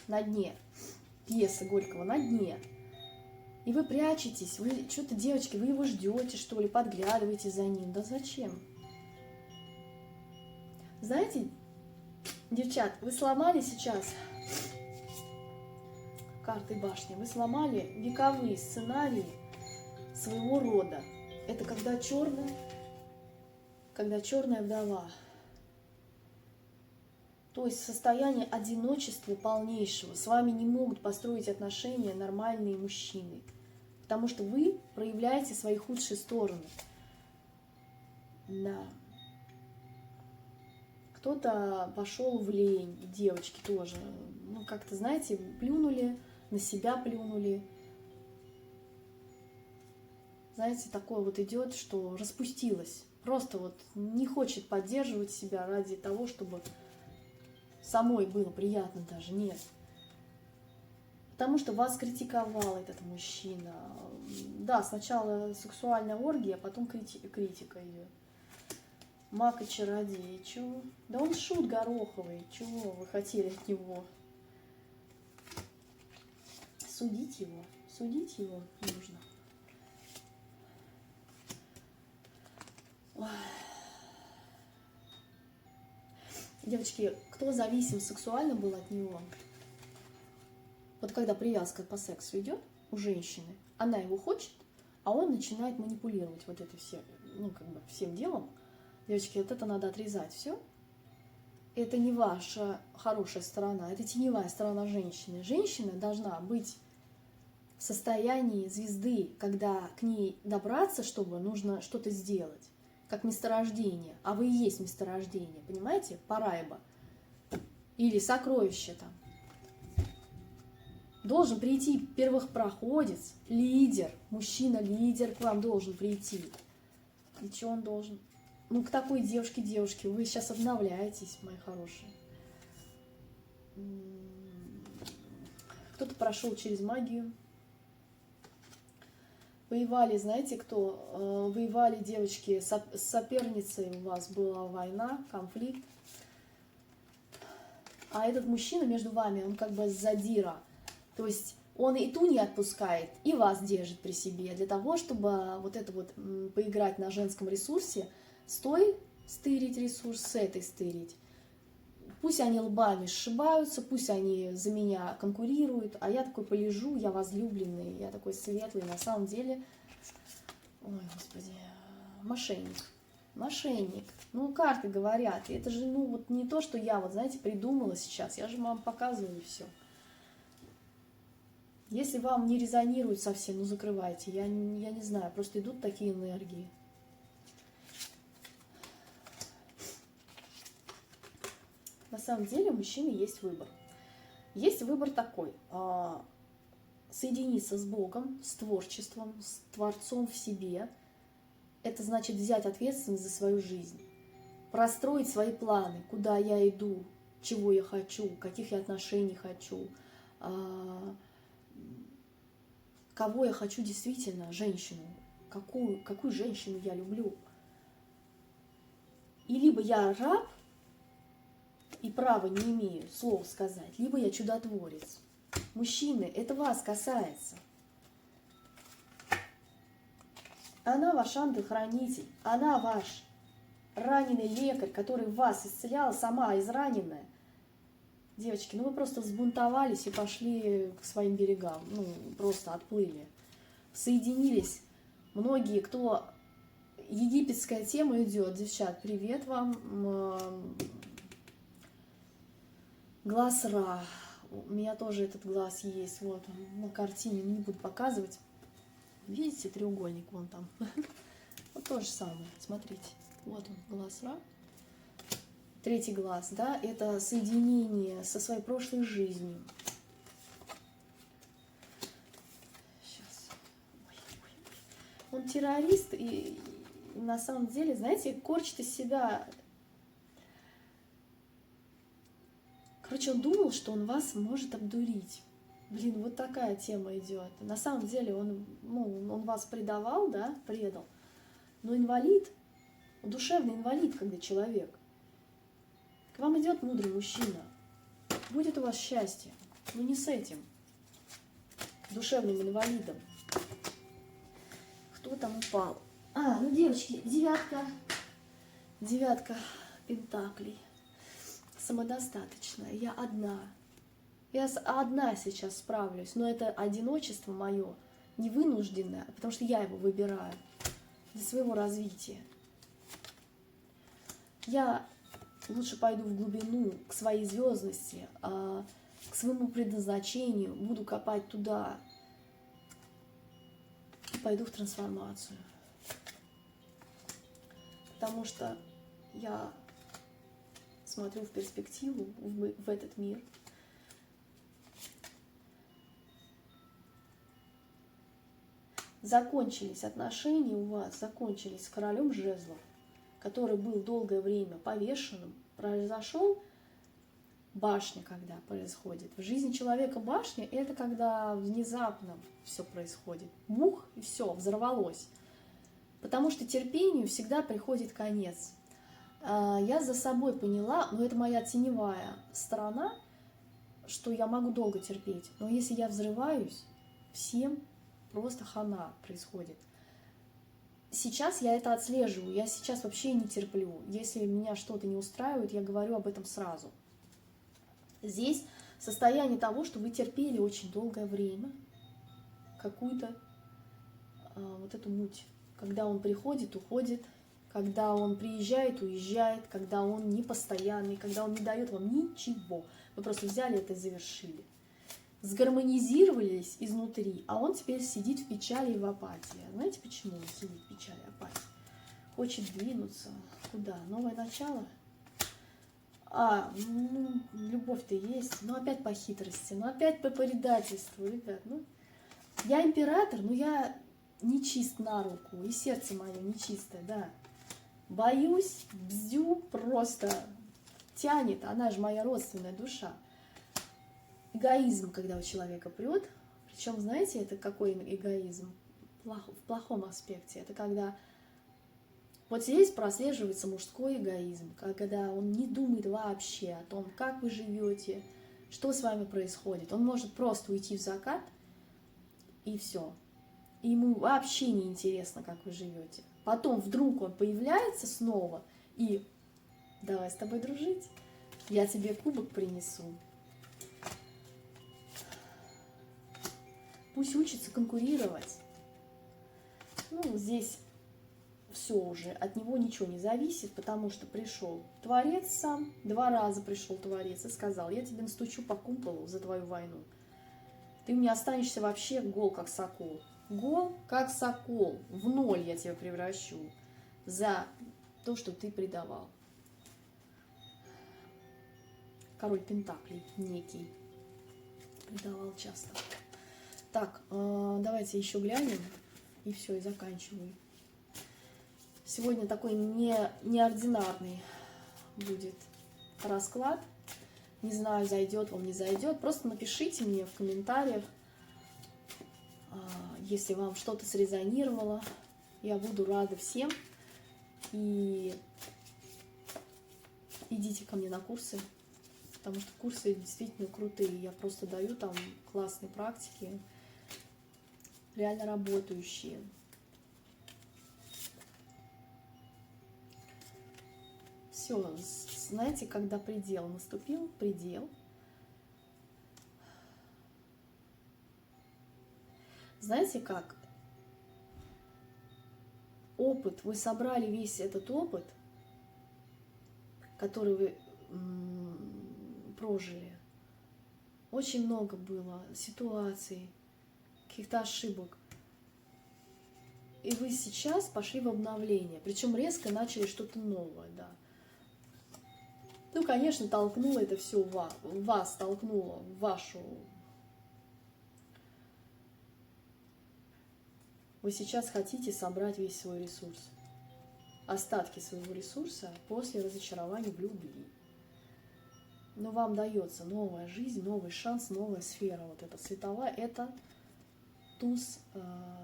на дне. Пьеса Горького на дне. И вы прячетесь, вы что-то, девочки, вы его ждете, что ли, подглядываете за ним. Да зачем? Знаете, девчат, вы сломали сейчас карты башни, вы сломали вековые сценарии своего рода. Это когда черная вдова. То есть состояние одиночества полнейшего. С вами не могут построить отношения нормальные мужчины. Потому что вы проявляете свои худшие стороны. Да. Кто-то пошел в лень, девочки тоже. Ну, как-то, знаете, плюнули, на себя плюнули. Знаете, такое вот идет, что распустилась. Просто вот не хочет поддерживать себя ради того, чтобы самой было приятно даже. Нет. Потому что вас критиковал этот мужчина. Да, сначала сексуальная оргия, а потом критика идет. Маг и чародей, чего? Да он шут гороховый, чего вы хотели от него? Судить его нужно. Ой. Девочки, кто зависим сексуально был от него? Вот когда привязка по сексу идет у женщины, она его хочет, а он начинает манипулировать вот это все, ну как бы всем делом. Девочки, вот это надо отрезать все. Это не ваша хорошая сторона, это теневая сторона женщины. Женщина должна быть в состоянии звезды, когда к ней добраться, чтобы нужно что-то сделать, как месторождение. А вы и есть месторождение, понимаете? Параиба. Или сокровище там. Должен прийти первопроходец, лидер, мужчина-лидер к вам должен прийти. И что он должен? Ну, к такой девушке, вы сейчас обновляетесь, мои хорошие. Кто-то прошел через магию. Воевали, знаете кто? Воевали девочки, с соперницей у вас была война, конфликт. А этот мужчина между вами, он как бы задира. То есть он и ту не отпускает, и вас держит при себе. Для того, чтобы вот это вот поиграть на женском ресурсе, с той стырить ресурс, с этой стырить. Пусть они лбами сшибаются, пусть они за меня конкурируют, а я такой полежу, я возлюбленный, я такой светлый. На самом деле, ой, господи, мошенник. Мошенник. Ну, карты говорят. И это же, ну, вот не то, что я, вот, знаете, придумала сейчас. Я же вам показываю все. Если вам не резонирует совсем, ну закрывайте. Я не знаю, просто идут такие энергии. На самом деле у мужчины есть выбор. Есть выбор такой. Соединиться с Богом, с творчеством, с Творцом в себе. Это значит взять ответственность за свою жизнь. Простроить свои планы, куда я иду, чего я хочу, каких я отношений хочу, кого я хочу действительно, женщину, какую женщину я люблю. И либо я раб, и права не имею слов сказать, либо я чудотворец. Мужчины, это вас касается. Она ваш ангел-хранитель, она ваш раненый лекарь, который вас исцеляла, сама израненная. Девочки, ну вы просто взбунтовались и пошли к своим берегам, ну просто отплыли. Соединились многие, кто... Египетская тема идет, девчат, привет вам. Глаз Ра. У меня тоже этот глаз есть, вот он на картине, не буду показывать. Видите, треугольник вон там. Вот то же самое, смотрите. Вот он, глаз Ра. Третий глаз, да, это соединение со своей прошлой жизнью. Сейчас. Он террорист и на самом деле, знаете, корчит из себя... Короче, он думал, что он вас может обдурить. Блин, вот такая тема идет. На самом деле он вас предавал, да, предал. Но инвалид, душевный инвалид, когда человек. К вам идет мудрый мужчина. Будет у вас счастье. Но не с этим. Душевным инвалидом. Кто там упал? Ну, девочки, девятка. Девятка пентаклей. Самодостаточная. Я одна. Я одна сейчас справлюсь. Но это одиночество мое не вынужденное, потому что я его выбираю для своего развития. Я лучше пойду в глубину, к своей звездности, к своему предназначению, буду копать туда и пойду в трансформацию. Потому что я смотрю в перспективу, в этот мир. Закончились отношения у вас, закончились с королем жезлов, который был долгое время повешенным. Произошел башня, когда происходит. В жизни человека башня — это когда внезапно все происходит. Бух, и все, взорвалось. Потому что терпению всегда приходит конец. Я за собой поняла, но это моя теневая сторона, что я могу долго терпеть. Но если я взрываюсь, всем просто хана происходит. Сейчас я это отслеживаю, я сейчас вообще не терплю. Если меня что-то не устраивает, я говорю об этом сразу. Здесь состояние того, что вы терпели очень долгое время какую-то вот эту муть. Когда он приходит, уходит, когда он приезжает, уезжает, когда он непостоянный, когда он не дает вам ничего. Вы просто взяли это и завершили. Сгармонизировались изнутри, а он теперь сидит в печали и в апатии. Знаете, почему он сидит в печали и апатии? Хочет двинуться. Куда? Новое начало? Любовь-то есть, но опять по хитрости, но опять по предательству, ребят. Я император, но я не чист на руку, и сердце мое нечистое, да. Боюсь, бздю, просто тянет, она же моя родственная душа. Эгоизм, когда у человека прет, причем, знаете, это какой эгоизм? В плохом аспекте. Это когда вот здесь прослеживается мужской эгоизм, когда он не думает вообще о том, как вы живете, что с вами происходит. Он может просто уйти в закат, и все. И ему вообще не интересно, как вы живете. Потом вдруг он появляется снова и давай с тобой дружить, я тебе кубок принесу. Пусть учится конкурировать. Здесь все уже, от него ничего не зависит, потому что пришел Творец сам, 2 раза пришел Творец и сказал: я тебе настучу по кумполу за твою войну. Ты мне останешься вообще гол, как сокол. Гол, как сокол. В ноль я тебя превращу за то, что ты предавал. Король Пентаклей некий. Предавал часто. Так, давайте еще глянем. И все, и заканчиваю. Сегодня такой неординарный будет расклад. Не знаю, зайдет вам, не зайдет. Просто напишите мне в комментариях, если вам что-то срезонировало. Я буду рада всем. И идите ко мне на курсы, потому что курсы действительно крутые. Я просто даю там классные практики, реально работающие. Все, знаете, когда предел наступил, предел. Знаете как? Опыт, вы собрали весь этот опыт, который вы прожили. Очень много было ситуаций, каких-то ошибок. И вы сейчас пошли в обновление. Причем резко начали что-то новое, да. Ну, конечно, толкнуло это все вас толкнуло в вашу... Вы сейчас хотите собрать весь свой ресурс. Остатки своего ресурса после разочарования в любви. Но вам дается новая жизнь, новый шанс, новая сфера. Вот эта световая, это туз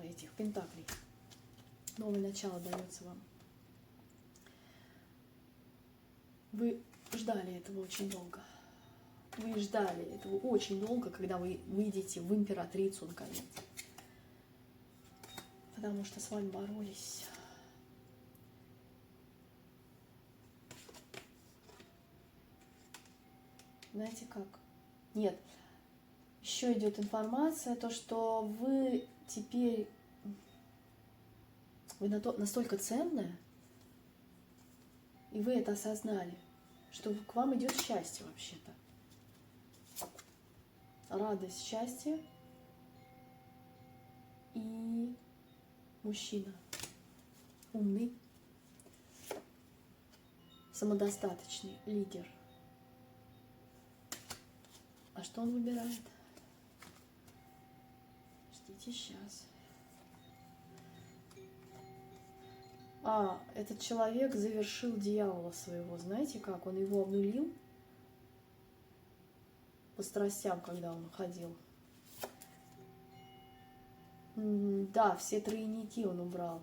этих пентаклей. Новое начало дается вам. Вы ждали этого очень долго. Вы ждали этого очень долго, когда вы выйдете в императрицу наконец. Потому что с вами боролись. Знаете как? Нет. Еще идет информация, то, что вы теперь... Вы настолько ценная, и вы это осознали, что к вам идет счастье вообще-то. Радость, счастье и мужчина. Умный, самодостаточный, лидер. А что он выбирает? Ждите сейчас. Этот человек завершил дьявола своего. Знаете как? Он его обнулил по страстям, когда он ходил. Да, все тройники он убрал.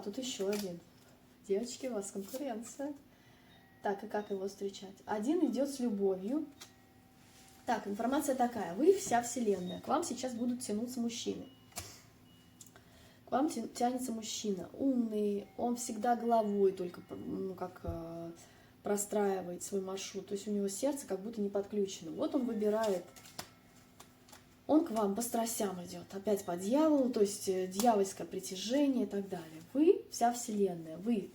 Тут еще один. Девочки, у вас конкуренция. Так, и как его встречать? Один идет с любовью. Так, информация такая. Вы вся вселенная. К вам сейчас будут тянуться мужчины. К вам тянется мужчина. Умный. Он всегда головой только простраивает свой маршрут. То есть у него сердце как будто не подключено. Вот он выбирает. Он к вам по страстям идет. Опять по дьяволу. То есть дьявольское притяжение и так далее. Вы вся вселенная. Вы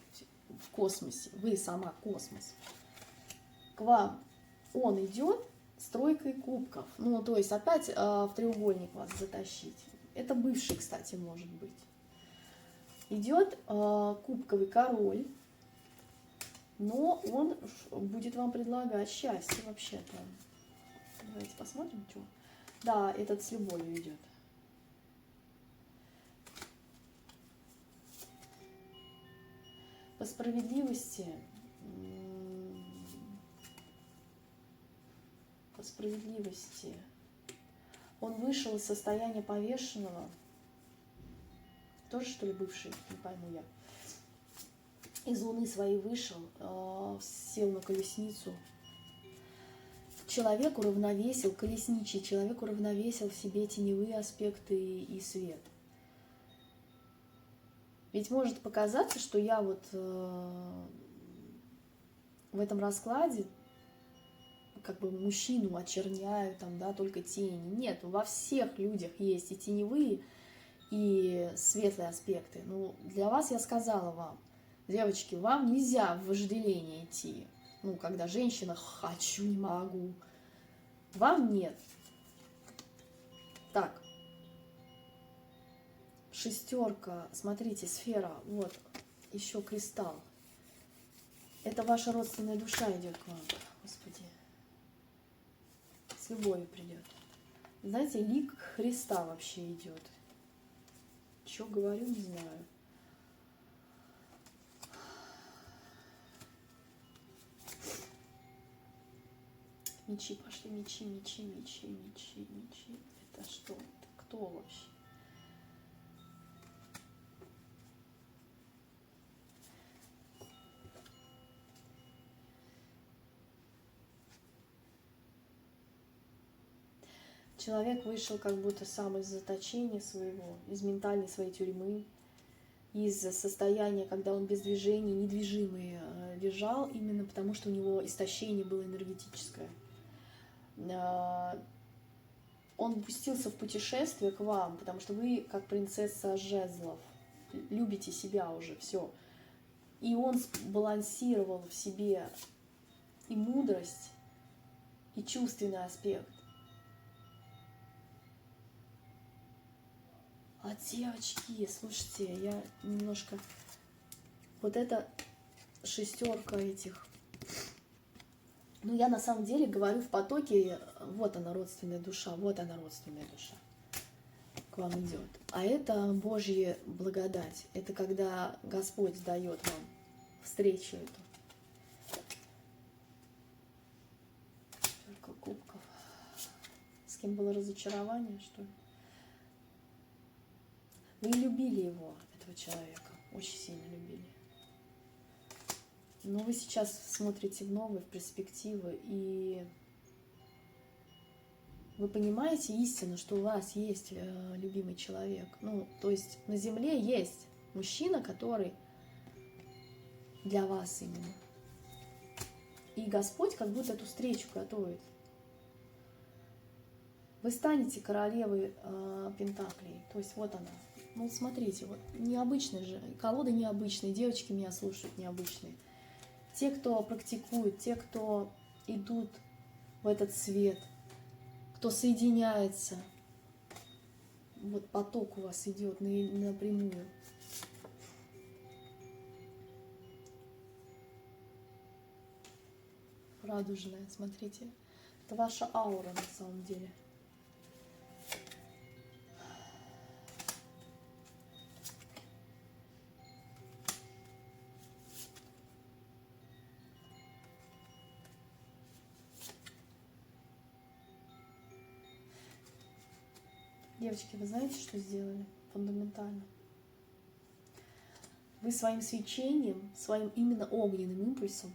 в космосе, вы сама космос. К вам он идет с тройкой кубков. Ну, то есть опять в треугольник вас затащить. Это бывший, кстати, может быть. Идет кубковый король, но он будет вам предлагать счастье вообще-то. Давайте посмотрим, что. Да, этот с любовью идет. По справедливости, он вышел из состояния повешенного, тоже что ли бывший, не пойму я, из луны своей вышел, сел на колесницу, человек уравновесил, колесничий человек уравновесил в себе теневые аспекты и свет. Ведь может показаться, что я вот в этом раскладе как бы мужчину очерняю, там, да, только тени. Нет, во всех людях есть и теневые, и светлые аспекты. Ну, для вас я сказала вам, девочки, вам нельзя в вожделение идти. Ну, когда женщина «хочу, не могу». Вам нет. Так. Шестерка. Смотрите, сфера. Вот. Еще кристалл. Это ваша родственная душа идет к вам. Господи. С любовью придет. Знаете, лик Христа вообще идет. Что говорю, не знаю. Мечи пошли, мечи, мечи, мечи, мечи, мечи. Это что? Это кто вообще? Человек вышел как будто сам из заточения своего, из ментальной своей тюрьмы, из состояния, когда он без движения, недвижимый лежал, именно потому что у него истощение было энергетическое. Он пустился в путешествие к вам, потому что вы, как принцесса жезлов, любите себя уже, все. И он балансировал в себе и мудрость, и чувственный аспект. А девочки, слушайте, я немножко... Вот это шестерка этих... Ну, я на самом деле говорю в потоке, вот она, родственная душа, вот она, родственная душа к вам идет. А это Божья благодать. Это когда Господь дает вам встречу эту. Только кубков. С кем было разочарование, что ли? Вы любили его, этого человека, очень сильно любили. Но вы сейчас смотрите в новые, в перспективы, и вы понимаете истину, что у вас есть любимый человек. Ну, то есть на земле есть мужчина, который для вас именно. И Господь как будто эту встречу готовит. Вы станете королевой Пентаклей. То есть вот она. Ну, смотрите, вот необычные же, колоды необычные, девочки меня слушают необычные. Те, кто практикует, те, кто идут в этот свет, кто соединяется, вот поток у вас идет напрямую. Радужная, смотрите, это ваша аура на самом деле. Девочки, вы знаете, что сделали? Фундаментально. Вы своим свечением, своим именно огненным импульсом,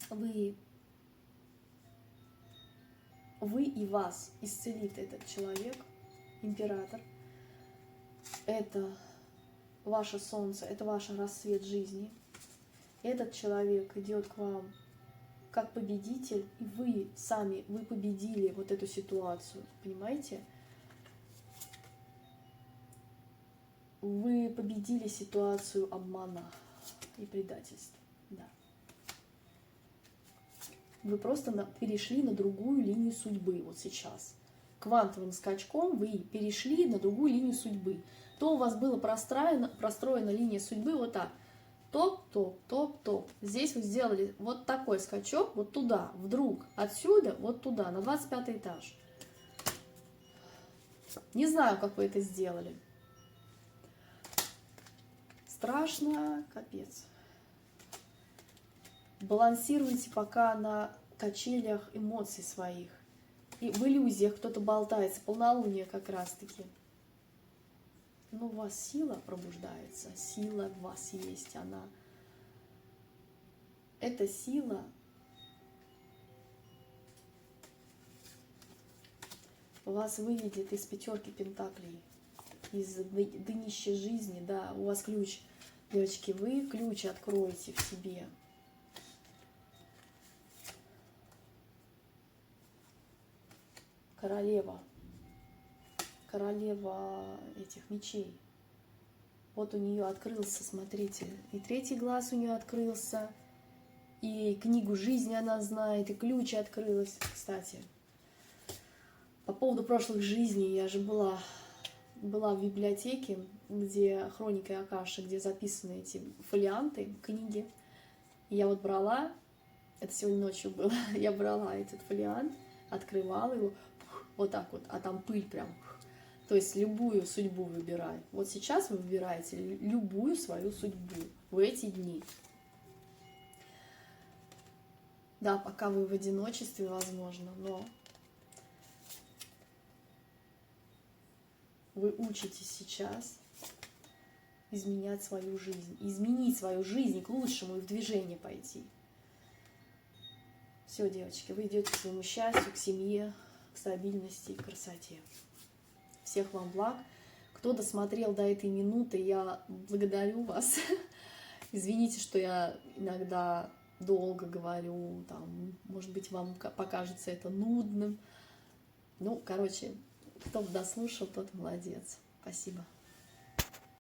вы и вас исцелит этот человек, император. Это ваше солнце, это ваш рассвет жизни. Этот человек идет к вам как победитель, и вы сами, вы победили вот эту ситуацию, понимаете? Вы победили ситуацию обмана и предательства, да. Вы просто перешли на другую линию судьбы вот сейчас. Квантовым скачком вы перешли на другую линию судьбы. То у вас было простроена линия судьбы вот так. Топ, топ, топ. Здесь вы сделали вот такой скачок, вот туда, вдруг, отсюда, вот туда, на 25 этаж. Не знаю, как вы это сделали. Страшно, капец. Балансируйте пока на качелях эмоций своих. И в иллюзиях кто-то болтается, полнолуние как раз-таки. Но у вас сила пробуждается, сила в вас есть, она. Эта сила вас выведет из пятерки пентаклей, из днища жизни, да, у вас ключ, девочки, вы ключ откроете в себе. Королева этих мечей. Вот у нее открылся, смотрите, и третий глаз у нее открылся, И книгу жизни она знает, и ключ открылась. Кстати, по поводу прошлых жизней, я же была в библиотеке, где хроника Акаши, где записаны эти фолианты, книги. И я вот брала, это сегодня ночью было, я брала этот фолиант, открывала его, вот так вот, а там пыль прям. То есть любую судьбу выбирай. Вот сейчас вы выбираете любую свою судьбу в эти дни. Да, пока вы в одиночестве, возможно, но вы учитесь сейчас изменять свою жизнь, изменить свою жизнь к лучшему и в движение пойти. Все, девочки, вы идете к своему счастью, к семье, к стабильности и красоте. Всех вам благ. Кто досмотрел до этой минуты, я благодарю вас. Извините, что я иногда долго говорю, там, может быть, вам покажется это нудным. Ну, короче, кто дослушал, тот молодец. Спасибо.